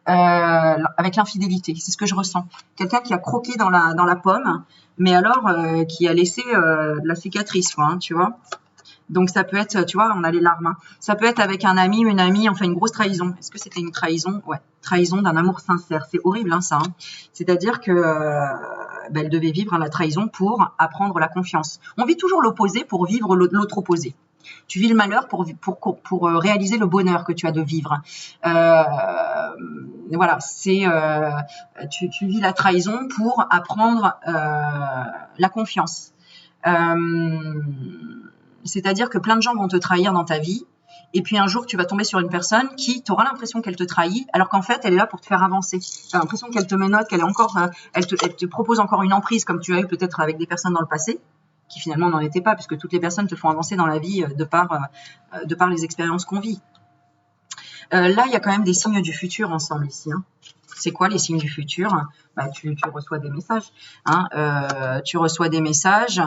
avec l'infidélité. C'est ce que je ressens. Quelqu'un qui a croqué dans la pomme, mais alors qui a laissé de la cicatrice, quoi, hein, tu vois. Donc ça peut être, tu vois, on a les larmes. Hein. Ça peut être avec un ami, une amie, enfin une grosse trahison. Est-ce que c'était une trahison? Ouais, trahison d'un amour sincère. C'est horrible, hein, ça. Hein. C'est-à-dire que elle devait vivre la trahison pour apprendre la confiance. On vit toujours l'opposé pour vivre l'autre opposé. Tu vis le malheur pour réaliser le bonheur que tu as de vivre. Voilà, c'est tu vis la trahison pour apprendre la confiance. C'est-à-dire que plein de gens vont te trahir dans ta vie, et puis un jour tu vas tomber sur une personne qui t'aura l'impression qu'elle te trahit, alors qu'en fait elle est là pour te faire avancer. Tu as l'impression qu'elle te menotte, qu'elle est encore, elle te propose encore une emprise, comme tu as eu peut-être avec des personnes dans le passé, qui finalement n'en étaient pas, puisque toutes les personnes te font avancer dans la vie de par les expériences qu'on vit. Là, il y a quand même des signes du futur ensemble ici. Hein. C'est quoi les signes du futur? Tu reçois des messages. Hein, tu reçois des messages.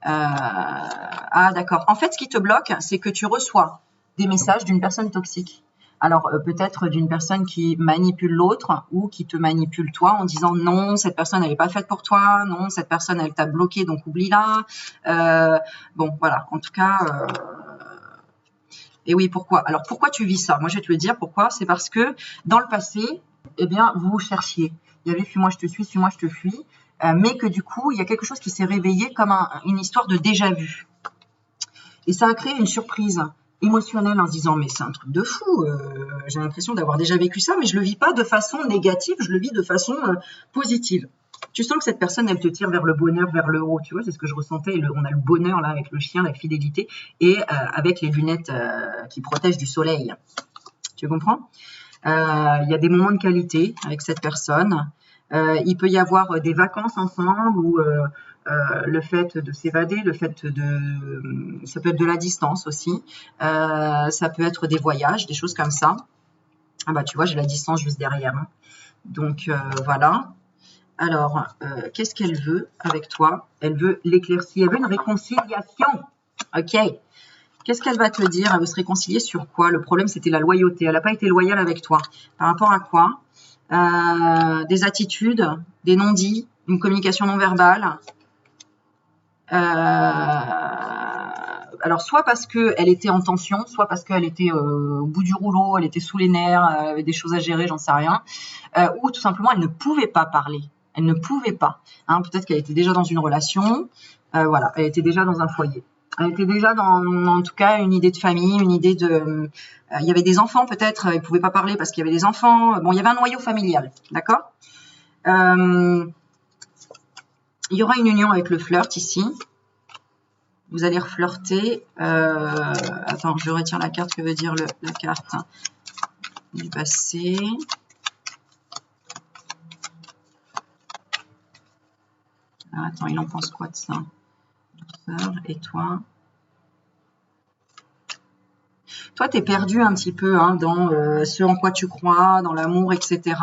Ah d'accord. En fait, ce qui te bloque, c'est que tu reçois des messages d'une personne toxique. Alors peut-être d'une personne qui manipule l'autre ou qui te manipule toi en disant non, cette personne elle n'est pas faite pour toi, non, cette personne elle t'a bloqué donc oublie-la. Bon voilà, en tout cas. Et oui, pourquoi? Alors pourquoi tu vis ça? Moi je vais te le dire pourquoi. C'est parce que dans le passé, eh bien vous vous cherchiez. Il y avait suis-moi je te suis, suis-moi je te fuis. Mais que du coup, il y a quelque chose qui s'est réveillé comme une histoire de déjà-vu. Et ça a créé une surprise émotionnelle en se disant, mais c'est un truc de fou, j'ai l'impression d'avoir déjà vécu ça, mais je le vis pas de façon négative, je le vis de façon positive. Tu sens que cette personne, elle te tire vers le bonheur, vers le haut, tu vois, c'est ce que je ressentais. On a le bonheur là avec le chien, la fidélité, et avec les lunettes qui protègent du soleil. Tu comprends? Il y a des moments de qualité avec cette personne. Il peut y avoir des vacances ensemble ou le fait de s'évader, ça peut être de la distance aussi, ça peut être des voyages, des choses comme ça. Ah bah tu vois, j'ai la distance juste derrière. Hein. Donc voilà. Alors, qu'est-ce qu'elle veut avec toi? Elle veut l'éclaircie, elle veut une réconciliation. Ok. Qu'est-ce qu'elle va te dire? Elle veut se réconcilier sur quoi? Le problème, c'était la loyauté. Elle n'a pas été loyale avec toi. Par rapport à quoi? Des attitudes, des non-dits, une communication non verbale. Alors, soit parce qu'elle était en tension, soit parce qu'elle était au bout du rouleau, elle était sous les nerfs, avait des choses à gérer, j'en sais rien. Ou tout simplement, elle ne pouvait pas parler. Elle ne pouvait pas. Hein, peut-être qu'elle était déjà dans une relation. Voilà, elle était déjà dans un foyer. Elle était déjà en tout cas, une idée de famille, une idée de... il y avait des enfants peut-être, elle ne pouvait pas parler parce qu'il y avait des enfants. Bon, il y avait un noyau familial, d'accord? Il y aura une union avec le flirt ici. Vous allez reflirter. Attends, je retire la carte. Que veut dire la carte du passé? Attends, il en pense quoi de ça? Et toi? Toi, tu es perdu un petit peu hein, dans ce en quoi tu crois, dans l'amour, etc.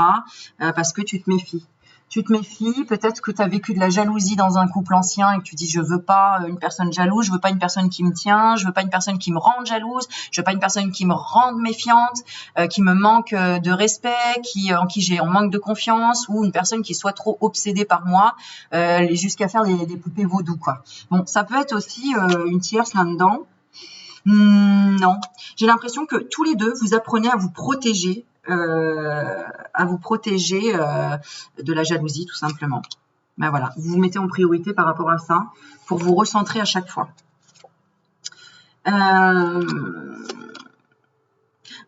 Parce que tu te méfies. Tu te méfies, peut-être que tu as vécu de la jalousie dans un couple ancien et que tu dis je veux pas une personne jalouse, je veux pas une personne qui me tient, je veux pas une personne qui me rende jalouse, je veux pas une personne qui me rende méfiante, qui me manque de respect, en qui j'ai en manque de confiance ou une personne qui soit trop obsédée par moi jusqu'à faire des poupées vaudou quoi. Bon, ça peut être aussi une tierce là-dedans. Non, j'ai l'impression que tous les deux vous apprenez à vous protéger de la jalousie tout simplement. Ben voilà, vous vous mettez en priorité par rapport à ça pour vous recentrer à chaque fois.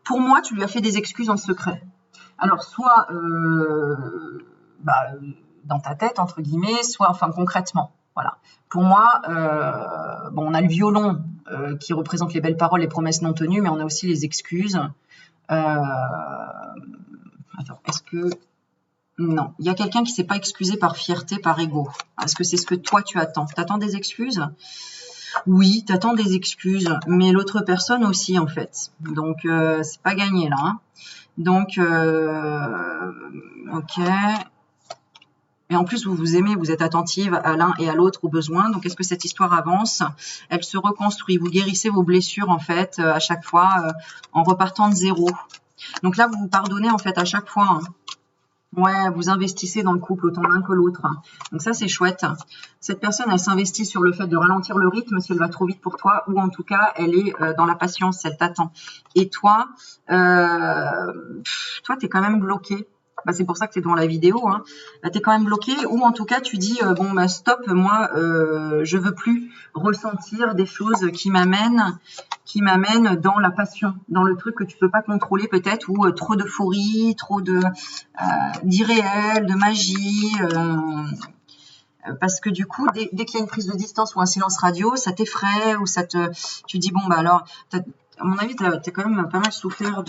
Pour moi, tu lui as fait des excuses en secret. Alors soit dans ta tête entre guillemets, soit enfin concrètement. Voilà. Pour moi, bon, on a le violon qui représente les belles paroles, les promesses non tenues, mais on a aussi les excuses. Attends, est-ce que... Non, il y a quelqu'un qui ne s'est pas excusé par fierté, par ego. Est-ce que c'est ce que toi tu attends? Tu attends des excuses? Oui, t'attends des excuses, mais l'autre personne aussi, en fait. Donc, c'est pas gagné, là. Hein. Donc, ok. Et en plus, vous vous aimez, vous êtes attentive à l'un et à l'autre aux besoins. Donc, est-ce que cette histoire avance? Elle se reconstruit. Vous guérissez vos blessures, en fait, à chaque fois, en repartant de zéro. Donc là, vous vous pardonnez, en fait, à chaque fois. Hein. Ouais, vous investissez dans le couple autant l'un que l'autre. Donc ça, c'est chouette. Cette personne, elle s'investit sur le fait de ralentir le rythme si elle va trop vite pour toi, ou en tout cas, elle est dans la patience, elle t'attend. Et toi, t'es quand même bloqué. Bah, c'est pour ça que tu es dans la vidéo. Hein. Tu es quand même bloqué, ou en tout cas, tu dis, bon, bah, stop, moi, je veux plus ressentir des choses qui m'amènent dans la passion, dans le truc que tu peux pas contrôler peut-être, ou trop d'euphorie, trop de d'irréel, de magie, parce que du coup, dès qu'il y a une prise de distance ou un silence radio, ça t'effraie ou tu dis bon bah alors, à mon avis, t'as quand même pas mal souffert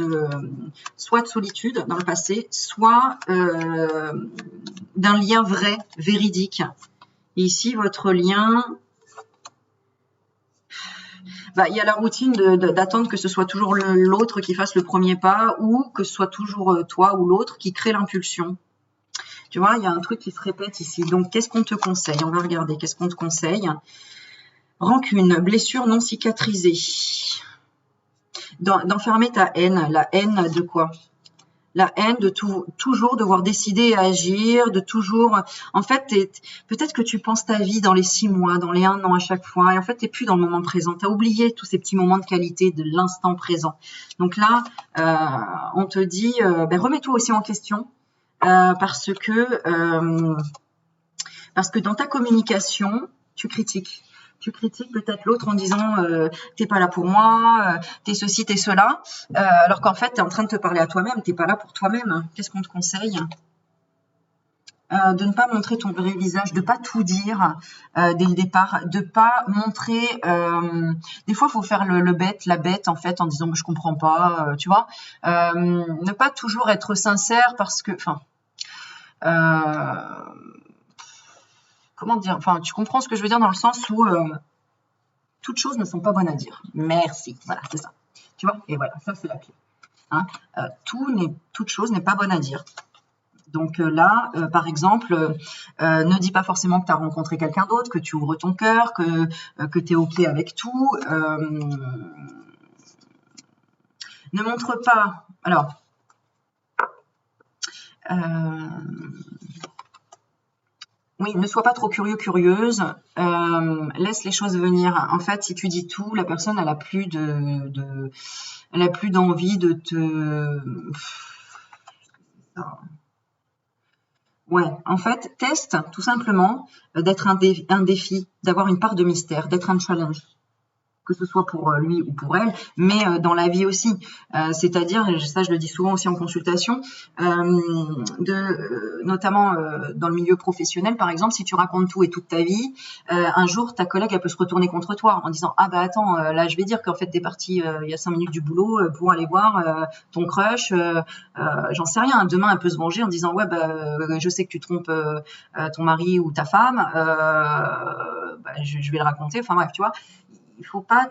soit de solitude dans le passé, soit d'un lien vrai, véridique. Et ici, votre lien, bah, il y a la routine d'attendre que ce soit toujours l'autre qui fasse le premier pas, ou que ce soit toujours toi ou l'autre qui crée l'impulsion. Tu vois, il y a un truc qui se répète ici. Donc, qu'est-ce qu'on te conseille? On va regarder. Qu'est-ce qu'on te conseille? Rancune, blessure non cicatrisée. D'enfermer ta haine. La haine de quoi? La haine de toujours devoir décider et agir, de toujours... En fait, peut-être que tu penses ta vie dans les 6 mois, dans les 1 an à chaque fois, et en fait, tu n'es plus dans le moment présent. Tu as oublié tous ces petits moments de qualité de l'instant présent. Donc là, on te dit, remets-toi aussi en question, parce que dans ta communication, tu critiques. Tu critiques peut-être l'autre en disant t'es pas là pour moi, t'es ceci, t'es cela, alors qu'en fait, t'es en train de te parler à toi-même, t'es pas là pour toi-même. Qu'est-ce qu'on te conseille? De ne pas montrer ton vrai visage, de pas tout dire dès le départ, de pas montrer. Des fois, il faut faire la bête en fait, en disant je comprends pas, tu vois. Ne pas toujours être sincère parce que, comment dire, tu comprends ce que je veux dire dans le sens où toutes choses ne sont pas bonnes à dire. Merci, voilà, c'est ça. Tu vois, et voilà, ça c'est la clé. Hein. Toute chose n'est pas bonne à dire. Donc là, par exemple, ne dis pas forcément que tu as rencontré quelqu'un d'autre, que tu ouvres ton cœur, que tu es OK avec tout. Ne montre pas. Alors, oui, ne sois pas trop curieux, curieuse. Laisse les choses venir. En fait, si tu dis tout, la personne, elle a plus d'envie de te. Ouais, en fait, teste tout simplement d'être un défi, d'avoir une part de mystère, d'être un challenge, que ce soit pour lui ou pour elle, mais dans la vie aussi. C'est-à-dire, et ça je le dis souvent aussi en consultation, notamment dans le milieu professionnel, par exemple, si tu racontes tout et toute ta vie, un jour ta collègue elle peut se retourner contre toi en disant ah bah attends, là je vais dire qu'en fait t'es parti il y a 5 minutes du boulot pour aller voir ton crush, j'en sais rien. Demain elle peut se venger en disant ouais bah je sais que tu trompes ton mari ou ta femme, je vais le raconter. Enfin bref, tu vois. Il faut pas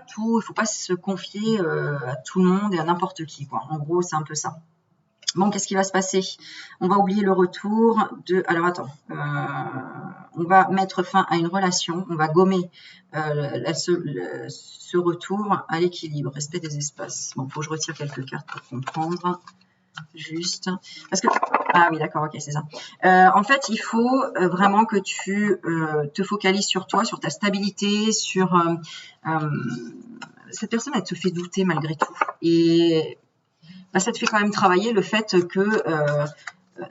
se confier à tout le monde et à n'importe qui, quoi. En gros, c'est un peu ça. Bon, qu'est-ce qui va se passer? On va oublier le retour de... Alors, attends. On va mettre fin à une relation. On va gommer ce retour à l'équilibre. Respect des espaces. Bon, il faut que je retire quelques cartes pour comprendre. Juste. Parce que... Ah oui, d'accord, ok, c'est ça. En fait, il faut vraiment que tu te focalises sur toi, sur ta stabilité, sur... cette personne, elle te fait douter malgré tout. Et ça te fait quand même travailler le fait que...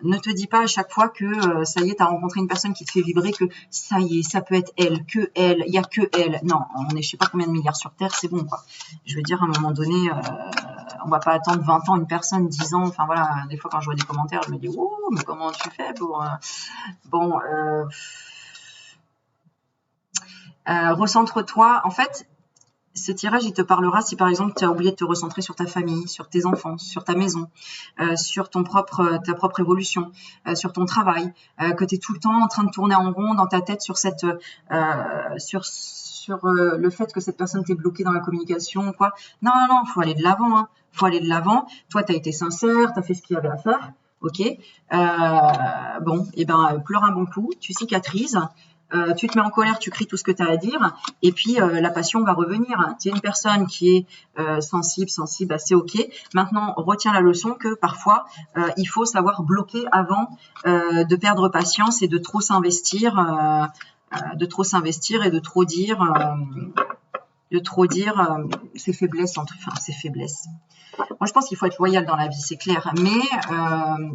ne te dis pas à chaque fois que ça y est, tu as rencontré une personne qui te fait vibrer, que ça y est, ça peut être elle, que elle, il n'y a que elle. Non, on est je sais pas combien de milliards sur Terre, c'est bon, quoi. Je veux dire, à un moment donné, on va pas attendre 20 ans une personne, 10 ans. Enfin voilà, des fois quand je vois des commentaires, je me dis, oh, mais comment tu fais pour... Bon, recentre-toi. En fait, ce tirage, il te parlera si par exemple tu as oublié de te recentrer sur ta famille, sur tes enfants, sur ta maison, sur ta propre évolution, sur ton travail, que tu es tout le temps en train de tourner en rond dans ta tête sur le fait que cette personne t'est bloquée dans la communication, quoi. Non, non, non, faut aller de l'avant, hein. Faut aller de l'avant. Toi, tu as été sincère, tu as fait ce qu'il y avait à faire, ok. Bon, et ben, pleure un bon coup, tu cicatrises. Tu te mets en colère, tu cries tout ce que tu as à dire, et puis la passion va revenir. Tu es une personne qui est sensible, bah, c'est ok. Maintenant, retiens la leçon que parfois, il faut savoir bloquer avant de perdre patience et de trop s'investir, et de trop dire ses faiblesses, ses faiblesses. Moi, je pense qu'il faut être loyal dans la vie, c'est clair. Mais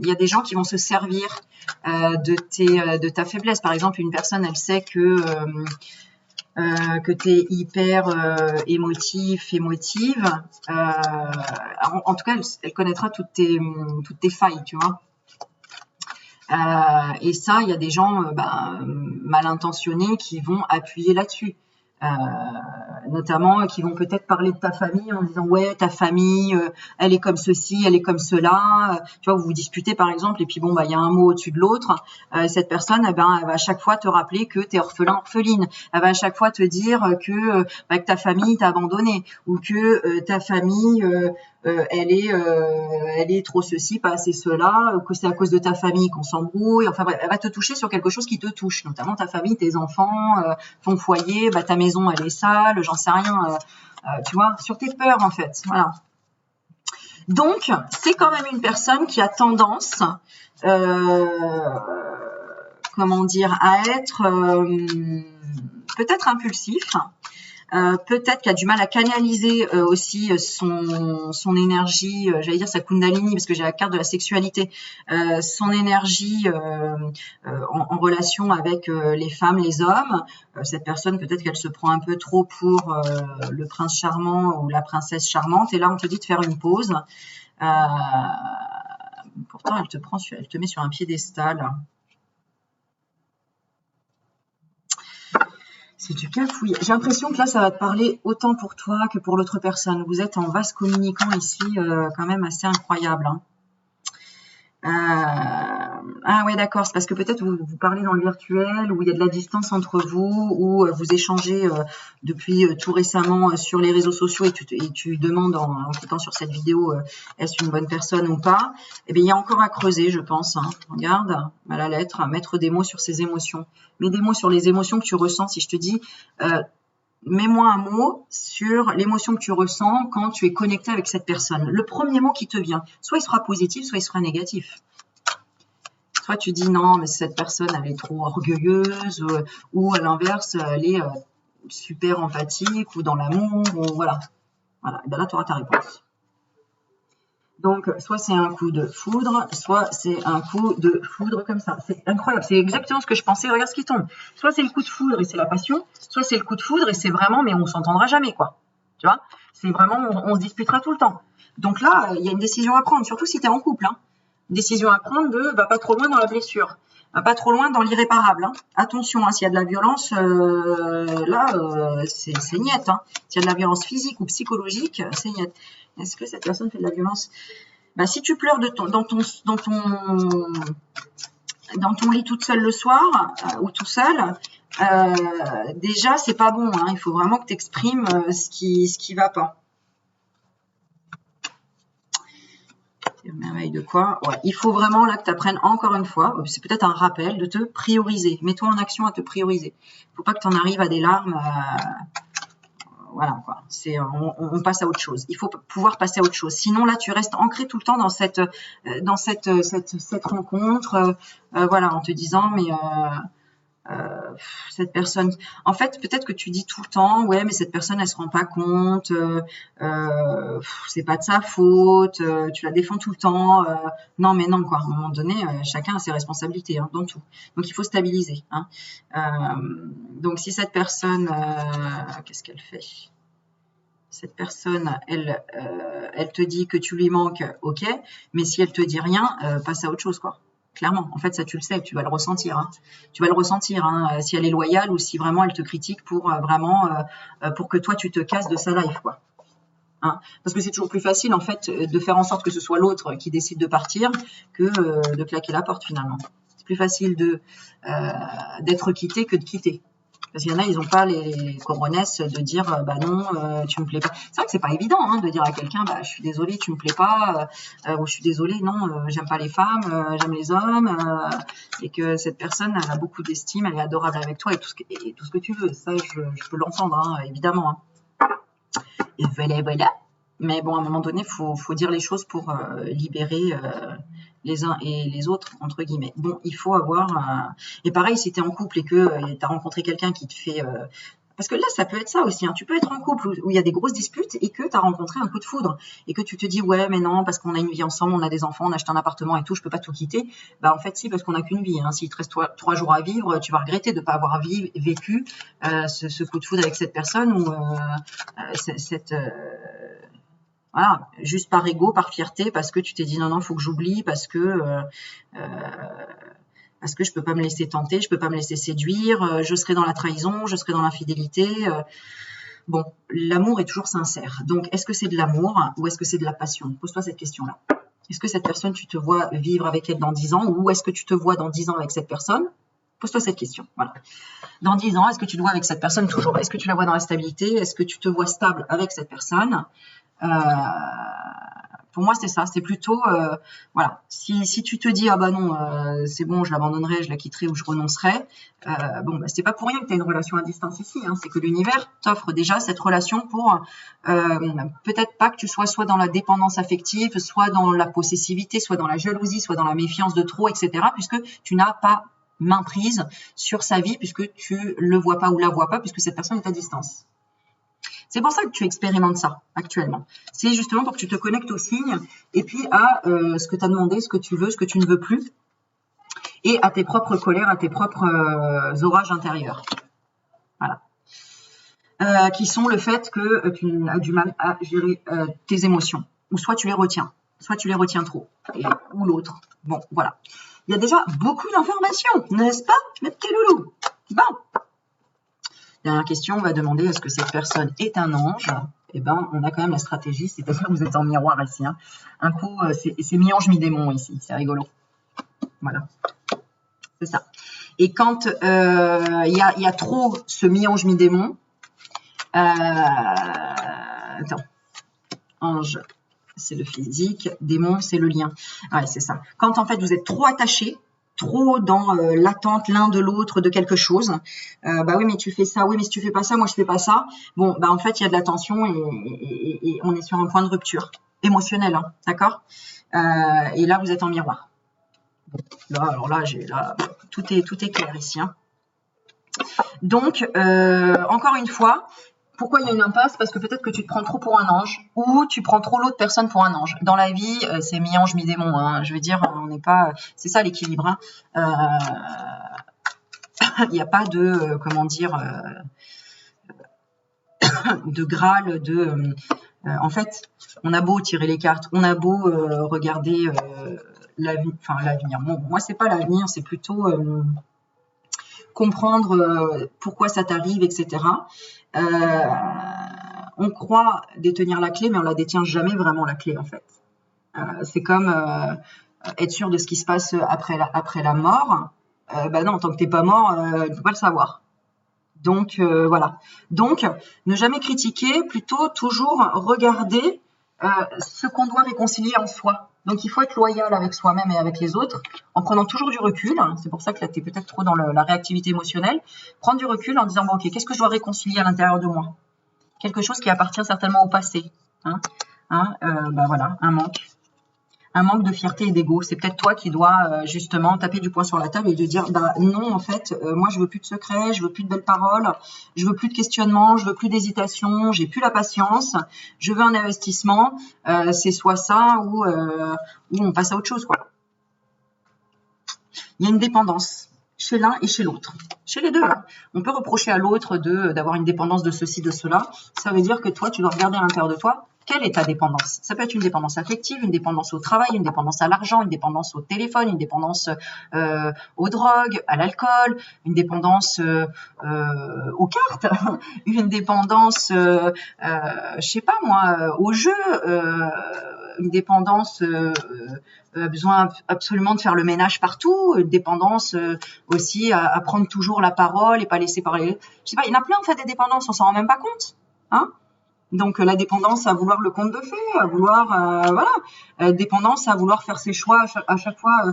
il y a des gens qui vont se servir de ta faiblesse. Par exemple, une personne, elle sait que tu es hyper émotive. En tout cas, elle connaîtra toutes tes failles, tu vois. Et ça, il y a des gens mal intentionnés qui vont appuyer là-dessus. Notamment qui vont peut-être parler de ta famille en disant ouais, ta famille elle est comme ceci, elle est comme cela, tu vois, vous vous disputez par exemple et puis bon il y a un mot au-dessus de l'autre, cette personne elle va à chaque fois te rappeler que tu es orpheline, elle va à chaque fois te dire que ta famille t'a abandonné ou que ta famille elle est trop ceci, pas assez cela, que c'est à cause de ta famille qu'on s'embrouille, enfin bref, elle va te toucher sur quelque chose qui te touche, notamment ta famille, tes enfants, ton foyer, ta maison elle est sale, j'en sais rien, tu vois, sur tes peurs en fait, voilà. Donc c'est quand même une personne qui a tendance, comment dire, à être peut-être impulsif. Peut-être qu'il a du mal à canaliser aussi son énergie, j'allais dire sa kundalini parce que j'ai la carte de la sexualité, son énergie en relation avec les femmes, les hommes. Cette personne, peut-être qu'elle se prend un peu trop pour le prince charmant ou la princesse charmante et là on te dit de faire une pause. Pourtant elle te met sur un piédestal. C'est du cafouille. J'ai l'impression que là, ça va te parler autant pour toi que pour l'autre personne. Vous êtes en vase communicant ici, quand même assez incroyable. Hein. Ah ouais, d'accord. C'est parce que peut-être vous parlez dans le virtuel, où il y a de la distance entre vous, où vous échangez depuis tout récemment sur les réseaux sociaux et tu demandes en cliquant sur cette vidéo, est-ce une bonne personne ou pas? Eh bien, il y a encore à creuser, je pense. Hein. Regarde, à la lettre, mettre des mots sur ses émotions. Mets des mots sur les émotions que tu ressens. Si je te dis, mets-moi un mot sur l'émotion que tu ressens quand tu es connecté avec cette personne. Le premier mot qui te vient, soit il sera positif, soit il sera négatif. Soit tu dis non, mais cette personne, elle est trop orgueilleuse, ou à l'inverse, elle est super empathique, ou dans l'amour, ou voilà. Voilà, et bien là, tu auras ta réponse. Donc, soit c'est un coup de foudre, soit c'est un coup de foudre comme ça. C'est incroyable, c'est exactement ce que je pensais. Regarde ce qui tombe. Soit c'est le coup de foudre et c'est la passion, soit c'est le coup de foudre et c'est vraiment, mais on s'entendra jamais, quoi. Tu vois, c'est vraiment, on se disputera tout le temps. Donc là, il y a une décision à prendre, surtout si tu es en couple. Hein. Une décision à prendre de, va pas trop loin dans la blessure, va pas trop loin dans l'irréparable. Hein. Attention, hein, s'il y a de la violence, c'est niette. Hein. S'il y a de la violence physique ou psychologique, c'est niette. Est-ce que cette personne fait de la violence? Bah, si tu pleures dans ton lit toute seule le soir ou tout seul, déjà c'est pas bon. Hein. Il faut vraiment que tu exprimes ce qui va pas. Merveille de quoi? Ouais. Il faut vraiment là que tu apprennes encore une fois, c'est peut-être un rappel, de te prioriser. Mets-toi en action à te prioriser. Il ne faut pas que tu en arrives à des larmes. Voilà, quoi. On passe à autre chose. Il faut pouvoir passer à autre chose. Sinon, là, tu restes ancré tout le temps dans cette rencontre, voilà, en te disant, mais cette personne, en fait, peut-être que tu dis tout le temps, ouais, mais cette personne, elle se rend pas compte, c'est pas de sa faute, tu la défends tout le temps, non, mais non, quoi. À un moment donné, chacun a ses responsabilités hein, dans tout. Donc, il faut stabiliser. Hein. Donc, si cette personne, qu'est-ce qu'elle fait? Cette personne, elle te dit que tu lui manques, ok, mais si elle te dit rien, passe à autre chose, quoi. Clairement, en fait, ça tu le sais, tu vas le ressentir. Hein. Tu vas le ressentir si elle est loyale ou si vraiment elle te critique pour vraiment pour que toi tu te casses de sa life, quoi. Hein. Parce que c'est toujours plus facile en fait de faire en sorte que ce soit l'autre qui décide de partir que de claquer la porte finalement. C'est plus facile d'être quitté que de quitter. Parce qu'il y en a, ils n'ont pas les coronesses de dire bah non, tu me plais pas. C'est vrai que c'est pas évident de dire à quelqu'un bah je suis désolée, tu me plais pas, ou je suis désolée, non, j'aime pas les femmes, j'aime les hommes, et que cette personne elle a beaucoup d'estime, elle est adorable avec toi et tout ce que tu veux. Ça, je peux l'entendre, évidemment. Et voilà. Mais bon, à un moment donné, faut dire les choses pour libérer les uns et les autres, entre guillemets. Bon, il faut avoir... Et pareil, si tu es en couple et que tu as rencontré quelqu'un qui te fait... Parce que là, ça peut être ça aussi. Tu peux être en couple où il y a des grosses disputes et que tu as rencontré un coup de foudre. Et que tu te dis, ouais, mais non, parce qu'on a une vie ensemble, on a des enfants, on a acheté un appartement et tout, je peux pas tout quitter. Bah, en fait, si, parce qu'on n'a qu'une vie. S'il te reste 3 jours à vivre, tu vas regretter de ne pas avoir vécu ce coup de foudre avec cette personne ou voilà, juste par ego, par fierté, parce que tu t'es dit non, faut que j'oublie, parce que je peux pas me laisser tenter, je peux pas me laisser séduire, je serai dans la trahison, je serai dans l'infidélité. Bon, l'amour est toujours sincère. Donc, est-ce que c'est de l'amour ou est-ce que c'est de la passion? Pose-toi cette question-là. Est-ce que cette personne, tu te vois vivre avec elle dans 10 ans ou est-ce que tu te vois dans 10 ans avec cette personne? Pose-toi cette question. Voilà. Dans 10 ans, est-ce que tu te vois avec cette personne toujours? Est-ce que tu la vois dans la stabilité? Est-ce que tu te vois stable avec cette personne? Pour moi, c'est ça. C'est plutôt, voilà. Si tu te dis, ah bah non, c'est bon, je l'abandonnerai, je la quitterai ou je renoncerai, bon, bah, c'est pas pour rien que tu as une relation à distance ici. C'est que l'univers t'offre déjà cette relation pour peut-être pas que tu sois soit dans la dépendance affective, soit dans la possessivité, soit dans la jalousie, soit dans la méfiance de trop, etc. Puisque tu n'as pas main prise sur sa vie, puisque tu le vois pas ou la vois pas, puisque cette personne est à distance. C'est pour ça que tu expérimentes ça actuellement. C'est justement pour que tu te connectes aux signes et puis à ce que tu as demandé, ce que tu veux, ce que tu ne veux plus et à tes propres colères, à tes propres orages intérieurs. Voilà. Qui sont le fait que tu as du mal à gérer tes émotions. Ou soit tu les retiens, soit tu les retiens trop. Ou l'autre. Bon, voilà. Il y a déjà beaucoup d'informations, n'est-ce pas, mes petits loulous? Bon. Dernière question, on va demander est-ce que cette personne est un ange? Eh ben, on a quand même la stratégie, c'est-à-dire que vous êtes en miroir ici. Un coup, c'est mi-ange, mi-démon ici, c'est rigolo. Voilà, c'est ça. Et quand il y a trop ce mi-ange, mi-démon, attends, ange, c'est le physique, démon, c'est le lien. Ouais, c'est ça. Quand en fait vous êtes trop attachés, trop dans l'attente l'un de l'autre de quelque chose. Bah oui, mais tu fais ça. Oui, mais si tu fais pas ça, moi je fais pas ça. Bon, bah en fait, il y a de la tension et on est sur un point de rupture émotionnelle, d'accord. Et là, vous êtes en miroir. Bon, là, alors là, tout est clair ici. Donc, encore une fois. Pourquoi il y a une impasse? Parce que peut-être que tu te prends trop pour un ange ou tu prends trop l'autre personne pour un ange. Dans la vie, c'est mi-ange, mi-démon. Je veux dire, on n'est pas... C'est ça l'équilibre. Il n'y a pas de... comment dire... de Graal, en fait, on a beau tirer les cartes, on a beau regarder l'avenir. Bon, moi, c'est pas l'avenir, c'est plutôt... comprendre pourquoi ça t'arrive, etc. On croit détenir la clé, mais on la détient jamais vraiment la clé en fait. C'est comme être sûr de ce qui se passe après la mort. Bah non, tant que t'es pas mort, tu peux pas le savoir. Donc voilà. Donc ne jamais critiquer, plutôt toujours regarder ce qu'on doit réconcilier en soi. Donc il faut être loyal avec soi-même et avec les autres, en prenant toujours du recul. C'est pour ça que là tu es peut-être trop dans la réactivité émotionnelle. Prendre du recul en disant bon, ok, qu'est-ce que je dois réconcilier à l'intérieur de moi? Quelque chose qui appartient certainement au passé. Bah voilà, un manque de fierté et d'ego. C'est peut-être toi qui dois justement taper du poing sur la table et de dire bah non, en fait, moi je veux plus de secrets, je veux plus de belles paroles, je veux plus de questionnements, je veux plus d'hésitation, j'ai plus la patience, je veux un investissement. C'est soit ça ou on passe à autre chose, quoi. Il y a une dépendance chez l'un et chez l'autre. Chez les deux. On peut reprocher à l'autre d'avoir une dépendance de ceci, de cela. Ça veut dire que toi, tu dois regarder à l'intérieur de toi. Quelle est ta dépendance? Ça peut être une dépendance affective, une dépendance au travail, une dépendance à l'argent, une dépendance au téléphone, une dépendance aux drogues, à l'alcool, une dépendance aux cartes, une dépendance, je sais pas moi, au jeu, une dépendance besoin absolument de faire le ménage partout, une dépendance aussi à prendre toujours la parole et pas laisser parler. Je sais pas, il y en a plein en fait des dépendances, on s'en rend même pas compte, hein. Donc la dépendance à vouloir le conte de fées, à vouloir voilà, dépendance à vouloir faire ses choix à chaque fois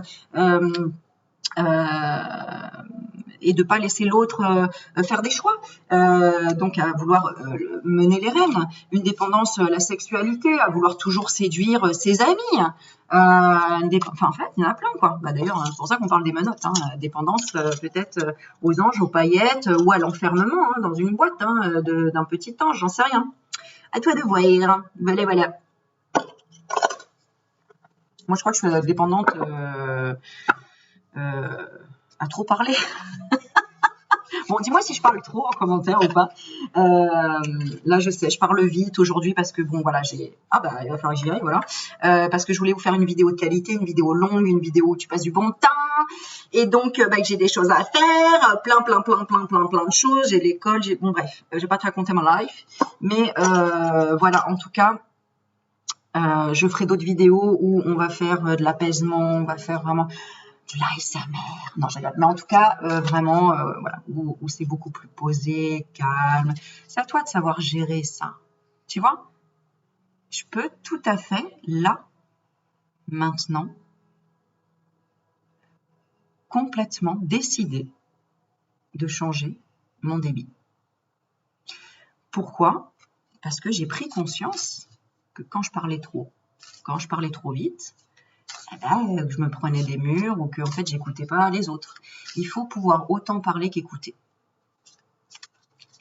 et de pas laisser l'autre faire des choix. Donc à vouloir mener les rênes, une dépendance à la sexualité, à vouloir toujours séduire ses amis. Enfin en fait il y en a plein quoi. Bah, d'ailleurs c'est pour ça qu'on parle des menottes, hein. Dépendance peut-être aux anges, aux paillettes ou à l'enfermement hein, dans une boîte hein, d'un petit ange, j'en sais rien. À toi de voir. Voilà, voilà. Moi, je crois que je suis dépendante à trop parler. Bon, dis-moi si je parle trop en commentaire ou pas. Là, je sais, je parle vite aujourd'hui parce que, bon, voilà, j'ai... Ah, bah, il va falloir que j'y aille, voilà. Parce que je voulais vous faire une vidéo de qualité, une vidéo longue, une vidéo où tu passes du bon temps. Et donc, bah, j'ai des choses à faire, plein de choses. J'ai l'école, bon, bref, je vais pas te raconter ma life. Mais voilà, en tout cas... je ferai d'autres vidéos où on va faire de l'apaisement, on va faire vraiment du l'ASMR. Non, je rigole. Mais en tout cas, vraiment, voilà, où c'est beaucoup plus posé, calme. C'est à toi de savoir gérer ça. Tu vois, je peux tout à fait, là, maintenant, complètement décider de changer mon débit. Pourquoi? Parce que j'ai pris conscience que quand je parlais trop vite, eh ben, je me prenais des murs ou que en fait j'écoutais pas les autres. Il faut pouvoir autant parler qu'écouter.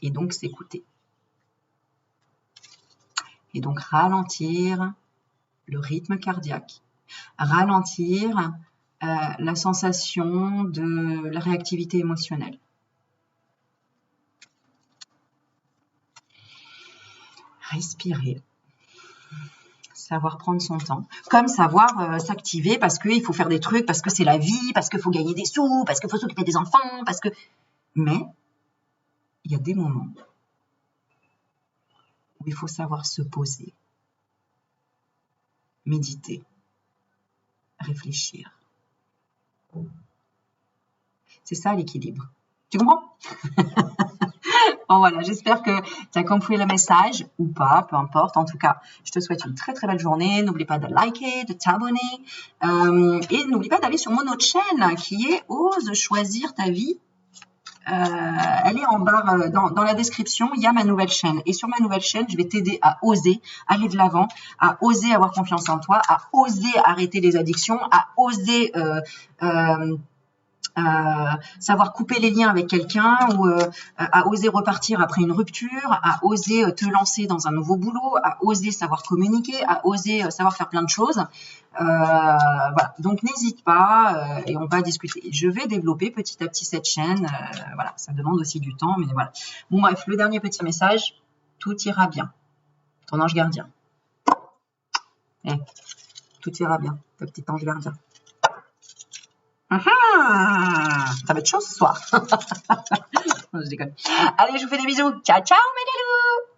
Et donc s'écouter. Et donc ralentir le rythme cardiaque, ralentir la sensation de la réactivité émotionnelle. Respirer. Savoir prendre son temps, comme savoir s'activer parce qu'il faut faire des trucs, parce que c'est la vie, parce qu'il faut gagner des sous, parce qu'il faut s'occuper des enfants, parce que... Mais il y a des moments où il faut savoir se poser, méditer, réfléchir. C'est ça l'équilibre. Tu comprends? Bon voilà, j'espère que tu as compris le message ou pas, peu importe. En tout cas, je te souhaite une très très belle journée. N'oublie pas de liker, de t'abonner et n'oublie pas d'aller sur mon autre chaîne qui est Ose choisir ta vie. Elle est en barre dans la description, il y a ma nouvelle chaîne. Et sur ma nouvelle chaîne, je vais t'aider à oser aller de l'avant, à oser avoir confiance en toi, à oser arrêter les addictions, à oser... savoir couper les liens avec quelqu'un ou à oser repartir après une rupture, à oser te lancer dans un nouveau boulot, à oser savoir communiquer, à oser savoir faire plein de choses. Voilà. Donc n'hésite pas et on va discuter. Je vais développer petit à petit cette chaîne. Voilà, ça demande aussi du temps, mais voilà. Bon bref, le dernier petit message, tout ira bien. Ton ange gardien. Tout ira bien, ta petite ange gardien. Ça va être chaud ce soir. Je déconne. Allez, je vous fais des bisous. Ciao, ciao, mes loulous.